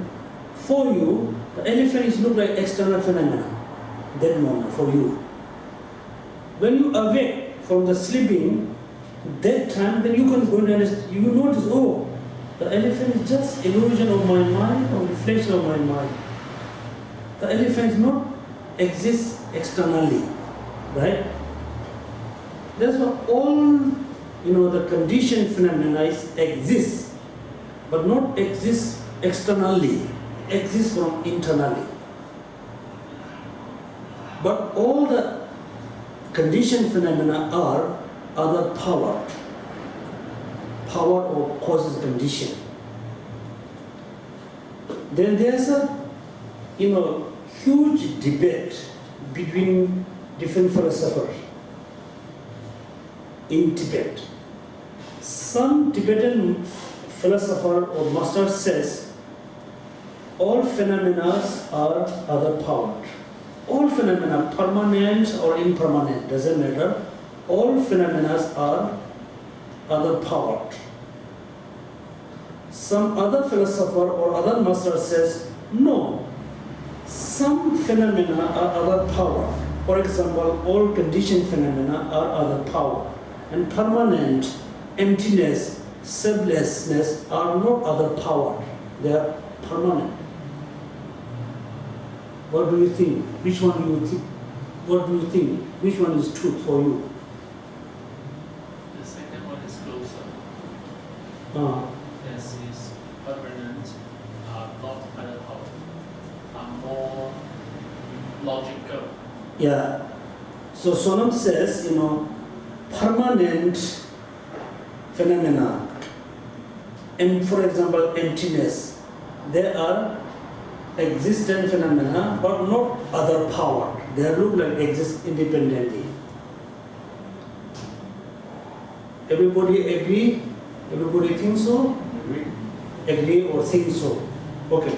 for you, the elephant is look like external phenomena, that moment for you. When you awake from the sleeping, that time, then you can go and understand, you notice, oh, the elephant is just illusion of my mind or reflection of my mind. The elephant does not exist externally, right? That's why all, the conditioned phenomena exist, but not exist externally, exist from internally. But all the conditioned phenomena are other power of causes condition. Then there's a huge debate between different philosophers in Tibet. Some Tibetan philosopher or master says all phenomena are other powered. All phenomena, permanent or impermanent, doesn't matter. All phenomena are other powered. Some other philosopher or other master says, no, some phenomena are other power. For example, all conditioned phenomena are other power. And permanent, emptiness, selflessness are not other power. They are permanent. What do you think? Which one do you think? What do you think? Which one is true for you? The second one is closer. This is permanent, not other power, are more logical. Yeah. So Sonam says, permanent phenomena and for example, emptiness. They are existent phenomena, but not other power. They look like exist independently. Everybody agree? Everybody think so? Agree? Agree or think so? Okay.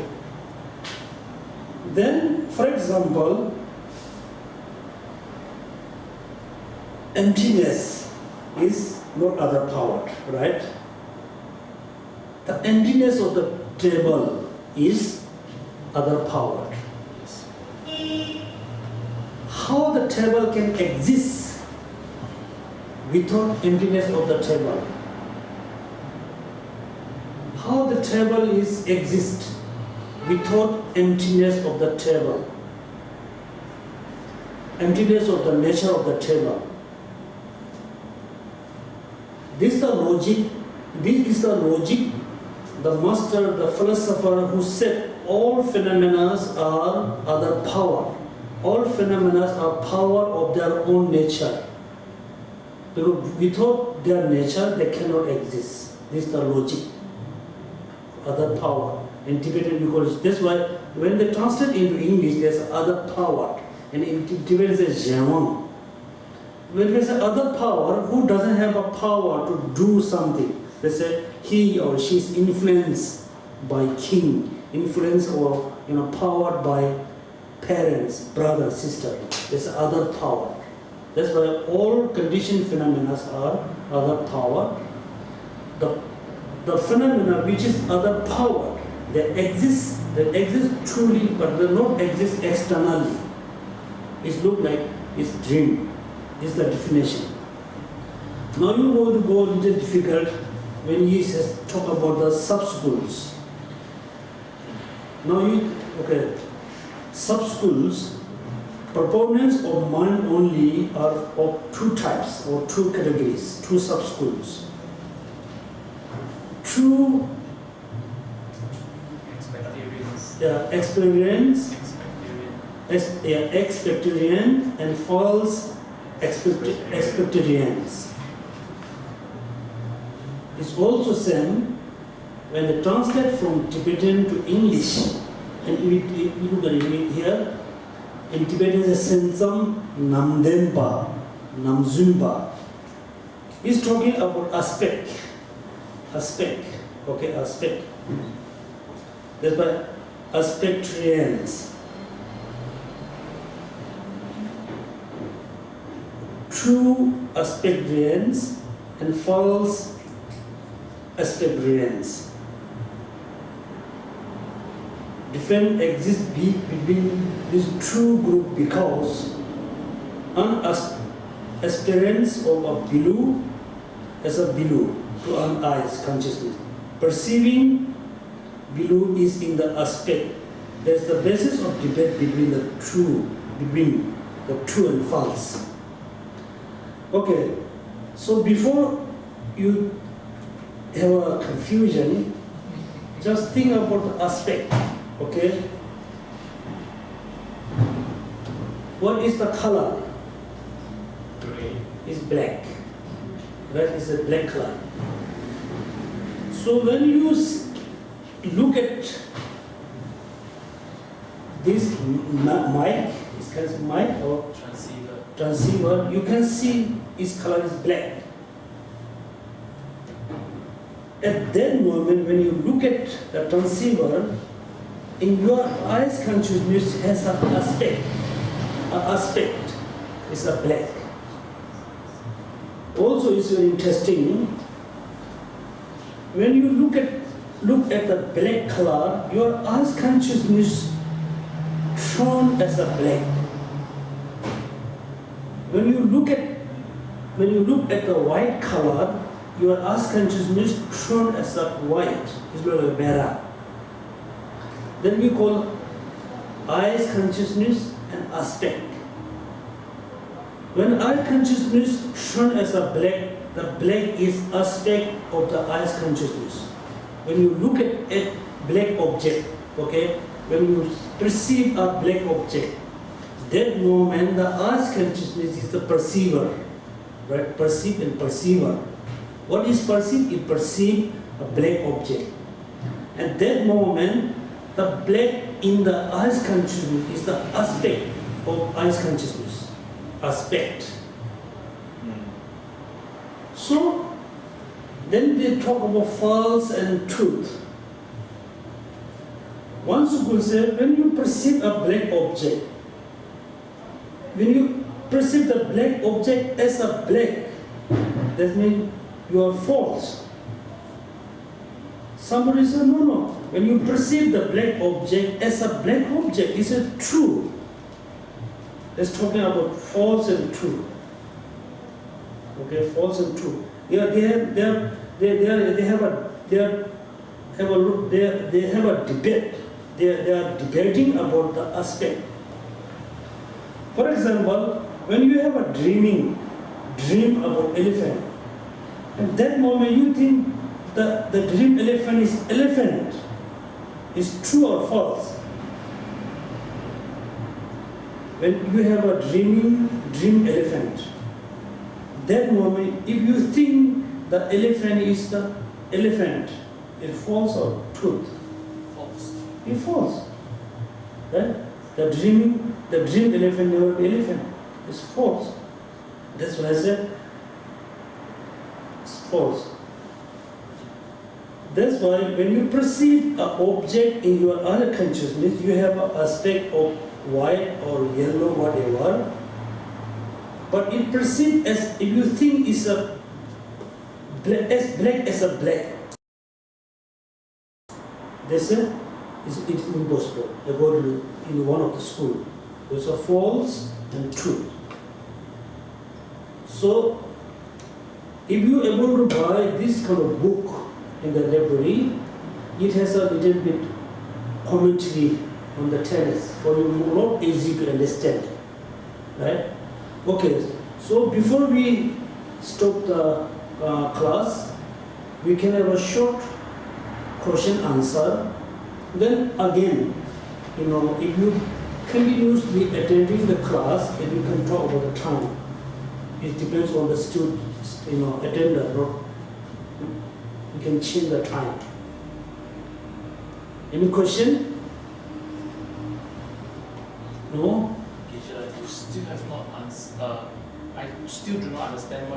Then, for example, emptiness is not other power, right? The emptiness of the table is other power. How the table can exist without emptiness of the table? How the table is exist without emptiness of the table? Emptiness of the nature of the table. This is the logic. This is the logic. The master, the philosopher who said all phenomena are other power. All phenomena are power of their own nature. Because without their nature, they cannot exist. This is the logic. Other power. In Tibetan we call it. That's why when they translate into English, there's other power. And in Tibetan there's Jamon. When they say other power, who doesn't have a power to do something? They say he or she is influenced by king, influenced or powered by parents, brother, sister. There's other power. That's why all conditioned phenomena are other power. The phenomena which is other power, they exist truly, but they don't exist externally. It looks like it's dream. This is the definition. Now you want to go a little difficult when he says talk about the sub-schools. Now sub-schools, proponents of mind only are of two types or two categories, two sub-schools. True expectarian and false expectarians. It's also same when they translate from Tibetan to English, and we look at it here. In Tibetan, it's Sensam Namdenpa, Namzumba. He's talking about aspect. Aspect. That's why aspectarians. True aspectarians and false aspectarians. Difference exists between this true group because an aspirants of a below as a below to an eyes consciousness. Perceiving below is in the aspect. That's the basis of debate between the true and false. Okay, so before you have a confusion, just think about the aspect. Okay, what is the color? Gray. Is black. Right? It's a black color. So when you look at this mic, this kind of mic or transceiver, you can see its color is black. At that moment, when you look at the transceiver, in your eyes consciousness has an aspect. An aspect is a black. Also, it's very interesting. When you look at the black color, your eyes consciousness shown as a black. When you look at the white color, your eyes consciousness shown as a white. It's like a mera. Then we call eyes consciousness an aspect. When eye consciousness shown as a black, the black is aspect of the eyes consciousness. When you look at a black object, okay, when you perceive a black object, that moment the eyes consciousness is the perceiver, right? Perceive and perceiver. What is perceived? It perceives a black object. At that moment, the black in the eyes consciousness is the aspect of eyes consciousness. Aspect. So, then they talk about false and truth. One school said, when you perceive a black object, when you perceive the black object as a black, that means you are false. Somebody said, no. When you perceive the black object as a black object, is it true? It's talking about false and true. Okay, false and true. Yeah, they have a debate. They are debating about the aspect. For example, when you have a dream about elephant, at that moment you think the dream elephant is true or false. When you have a dream elephant, that moment if you think the elephant is the elephant, is false or truth? False. It's false. Right? The dream elephant never be elephant. It's false. That's why I said it's false. That's why when you perceive an object in your other consciousness, you have an aspect of white or yellow, whatever. But it perceived as if you think it's a black as a black. They say it's impossible. They go to in one of the school. There's a false and true. So if you're able to buy this kind of book in the library, it has a little bit commentary on the Tenet, for you not easy to understand. Right? Okay, so before we stop the class, we can have a short question answer. Then again, if you continuously attending the class, then you can talk about the time. It depends on the student, attender. You can change the time. Any question? No? You still have not answered. I still do not understand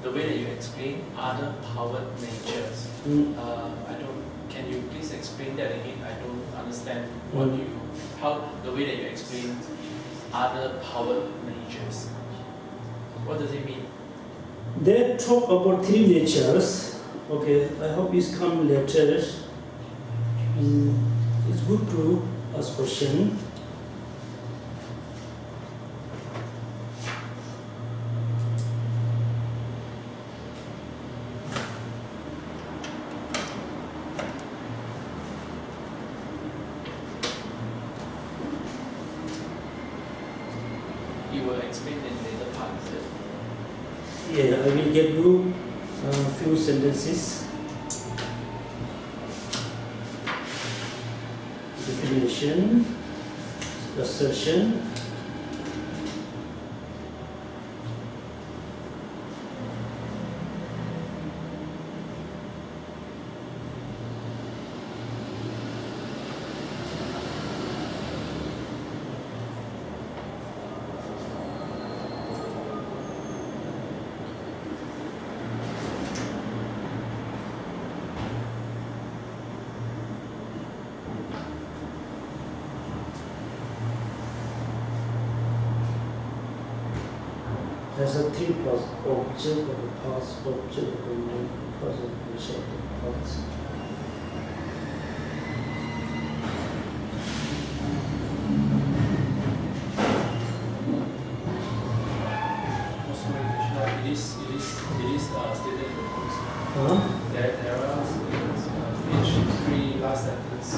the way that you explain other powered natures. Can you please explain that again? I don't understand the way that you explain other powered natures. What does it mean? They talk about three natures. Okay, I hope it's come later. It's good to ask question. You will explain in later part, is it? Yeah, I will give you a few sentences. Definition, assertion. There's a three plus object of the past, object of the mind, present, result of the past. It is stated in the books that there are page 3 last sentence.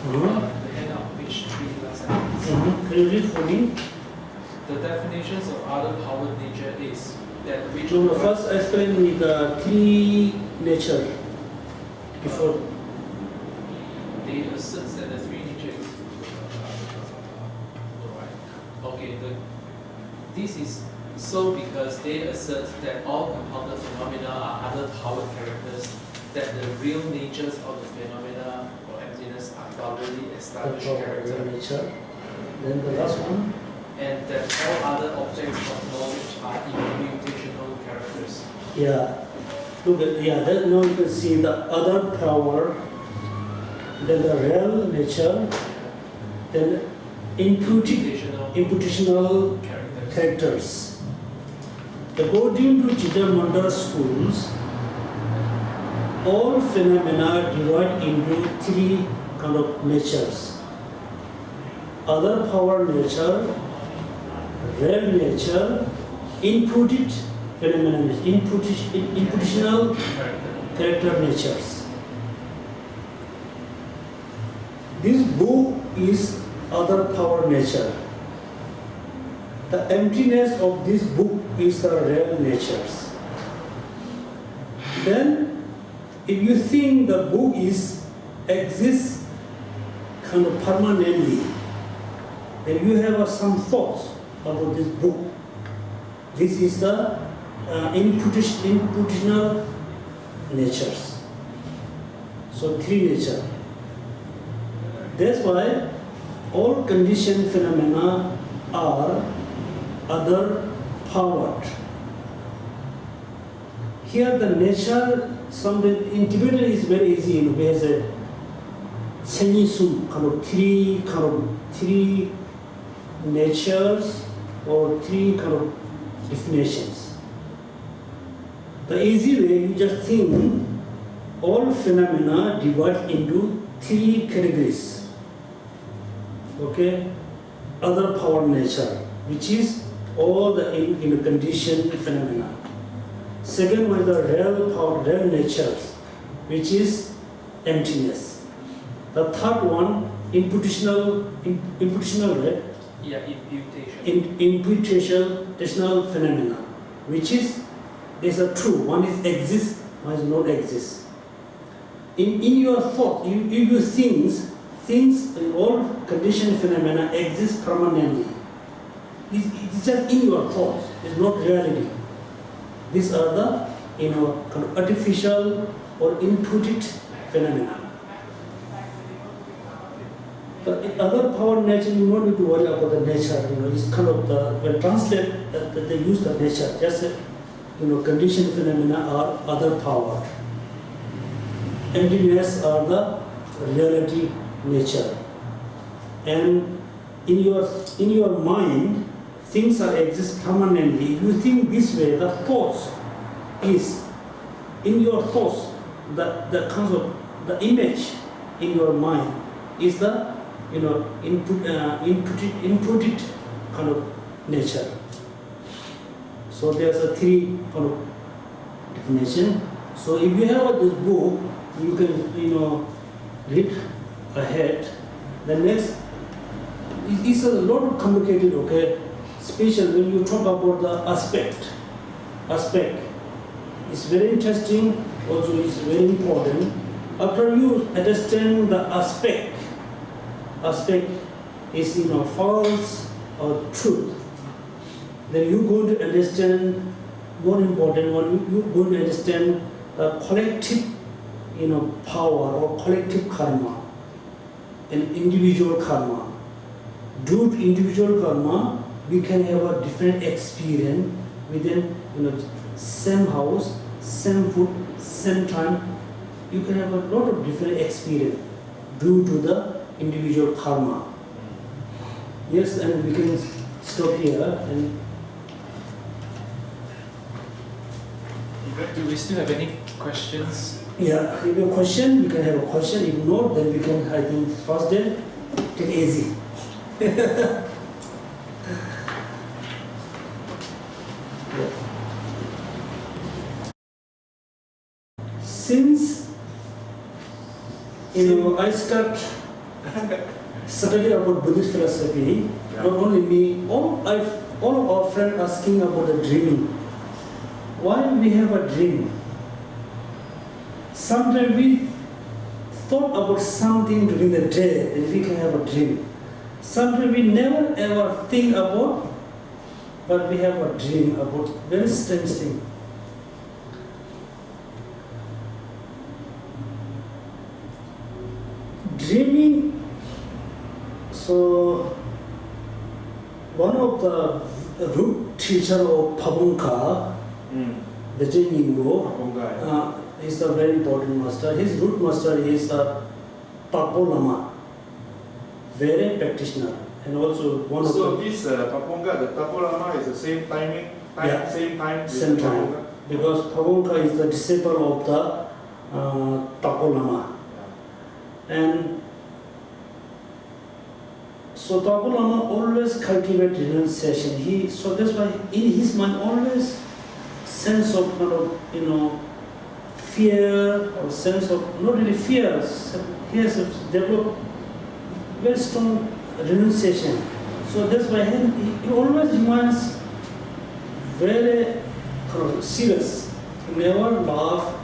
The end of page 3 last sentence. Can you read for me? The definitions of other powered nature is that which So first explain the three nature before. they assert that the three natures. Okay, this is so because they assert that all compounded phenomena are other powered characters that the real natures of the phenomena or emptiness are thoroughly established character. Nature. Then the last one. And that all other objects of knowledge are immutational characters. Yeah. Look at, yeah, then now you can see the other power, then the real nature, then imputational characters. According to Chittamatra schools, all phenomena divide into three kind of natures. Other power nature, real nature, imputed phenomena, imputational character natures. This book is other power nature. The emptiness of this book is the real natures. Then, if you think the book exists kind of permanently, then you have some thoughts about this book. This is the imputational natures. So three nature. That's why all conditioned phenomena are other powered. Here the nature, something in Tibetan is very easy. There's a Chenisum, kind of three natures or three kind of definitions. The easy way, you just think all phenomena divide into three categories. Okay, other power nature, which is all the conditioned phenomena. Second one is the real power, real natures, which is emptiness. The third one, imputational, right? Yeah, Imputational phenomena, which is there's a true. One is exist, one is not exist. In your thought, you things in all conditioned phenomena exist permanently. It's just in your thoughts. It's not reality. These are the kind of artificial or imputed phenomena. The other power nature, you don't need to worry about the nature. It's kind of when translate that they use the nature. Just conditioned phenomena are other power. Emptiness are the reality nature. And in your mind, things exist permanently. If you think this way, the thoughts is in your thoughts. The concept, the image in your mind is the inputted kind of nature. So there's a three kind of definition. So if you have this book, you can read ahead. The next is a lot of complicated. Okay, especially when you talk about the aspect. Aspect is very interesting. Also, is very important. After you understand the aspect is false or truth, then you're going to understand more important one. You're going to understand the collective power or collective karma and individual karma. Due to individual karma, we can have a different experience within same house, same food, same time. You can have a lot of different experience due to the individual karma. Yes, and we can stop here. And do we still have any questions? yeah, if you have a question, we can have a question. If not, then we can, I think, first day, take it easy. Yeah. Since I studied about Buddhist philosophy, not only me, all of our friends asking about the dreaming. Why we have a dream? Sometimes we thought about something during the day, and we can have a dream. Sometimes we never ever think about, but we have a dream about very strange thing. dreaming. So one of the root teacher of Pabunka, the Jingingo, is a very important master. His root master is Tapo Lama, very practitioner, and also one of So the this Papunga, the Tapo Lama is the same timing, Yeah. same time. with same time, Papunga? because Pabunka is the disciple of the Tapo Lama. And so Tapo Lama always cultivate renunciation. So that's why in his mind always sense of kind of, fear or sense of, not really fear, he has developed very strong renunciation. So that's why he always remains very kind of serious. He never laugh,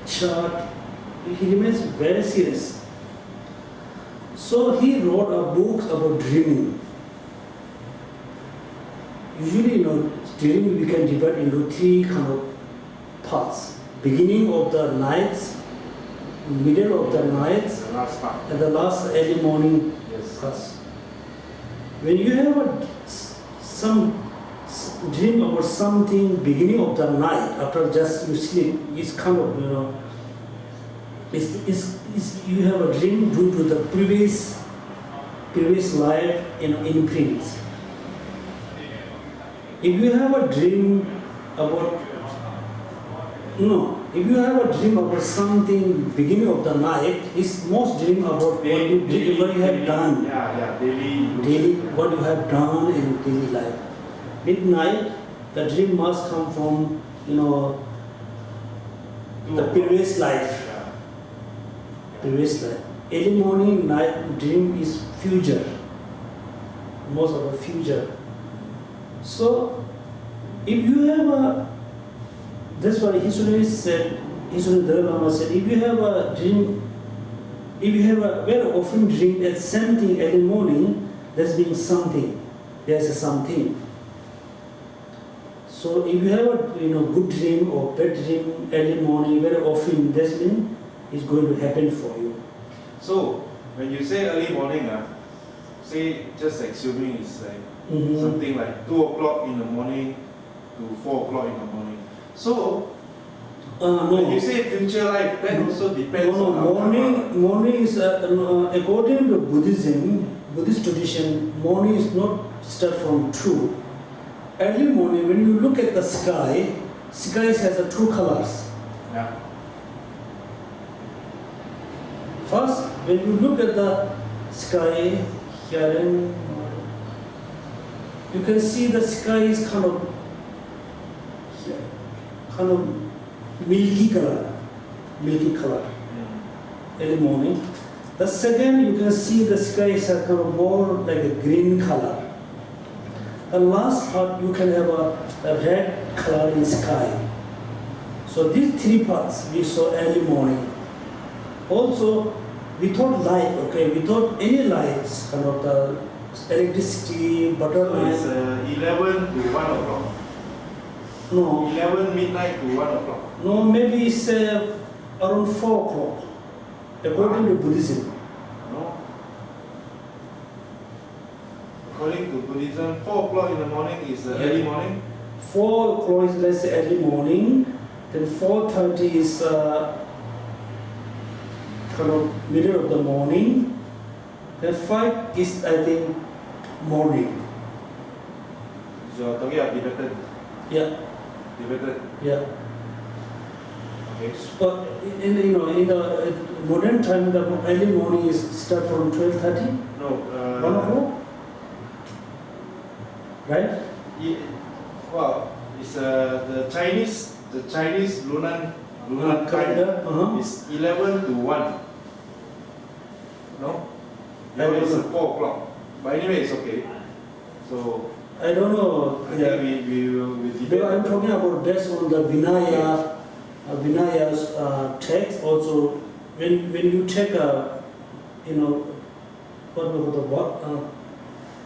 chat. He remains very serious. So he wrote a book about dreaming. Usually, dreaming we can divide into three kind of parts. Beginning of the nights, middle of the nights, The last part. and the last early morning Yes. parts. When you have some dream about something beginning of the night after just you sleep, it's kind of you have a dream due to the previous life imprints. If you have a dream about if you have a dream about something beginning of the night, it's most dream about what you have done. Yeah, Daily, what you have done in daily life. Midnight, the dream must come from, the previous life. Yeah. Previous life. Early morning, night dream is future. Most of the future. So, if you have that's why Hisuni Dalai Lama said, if you have a dream, if you have a very often dream that same thing early morning, that's being something. There's a something. So if you have a good dream or bad dream early morning, very often, that means it's going to happen for you. So when you say early morning, say just assuming it's like something like 2 o'clock in the morning to 4 o'clock in the morning. So when you say future life, that also depends on our karma. Morning is according to Buddhist tradition. Morning is not start from 2. Early morning, when you look at the sky has 2 colors. Yeah. First, when you look at the sky here, you can see the sky is kind of milky color. Early morning. The second, you can see the sky is kind of more like a green color. The last part, you can have a red color in sky. So these 3 parts we saw early morning. Also, without light, without any lights, kind of the electricity, butter So it's lamp. 11 to 1 o'clock. No, 11 midnight to 1 o'clock. no, maybe it's around 4 o'clock, according to Buddhism. No. According to Buddhism, 4 o'clock in the morning is early morning. 4 o'clock is, let's say, early morning. Then 4:30 is kind of middle of the morning. Then 5 is, I think, morning. So you're talking about Tibetan. Yeah, Tibetan. yeah. Okay. But in the modern time, the early morning is start from 12:30, No. 1 o'clock, right? Well, it's the Chinese lunar Calendar. time is 11 to 1. No? I don't It's know. 4 o'clock. But anyway, it's okay. So I don't know. I think we will debate. Because I'm talking about based on the Vinaya's text. Also, when you take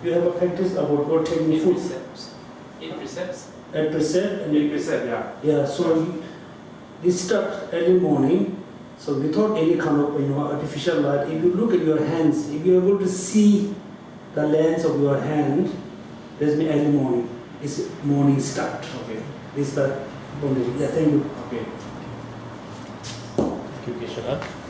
you have a practice about what taking 8 food. precepts. 8 precepts. At precept and Precept, yeah. yeah. So we start early morning. So without any kind of artificial light, if you look at your hands, if you're able to see the lens of your hand, there's me early morning. It's morning start. Okay. This is the boundary. Yeah, thank you. Okay. Thank you, Geshe.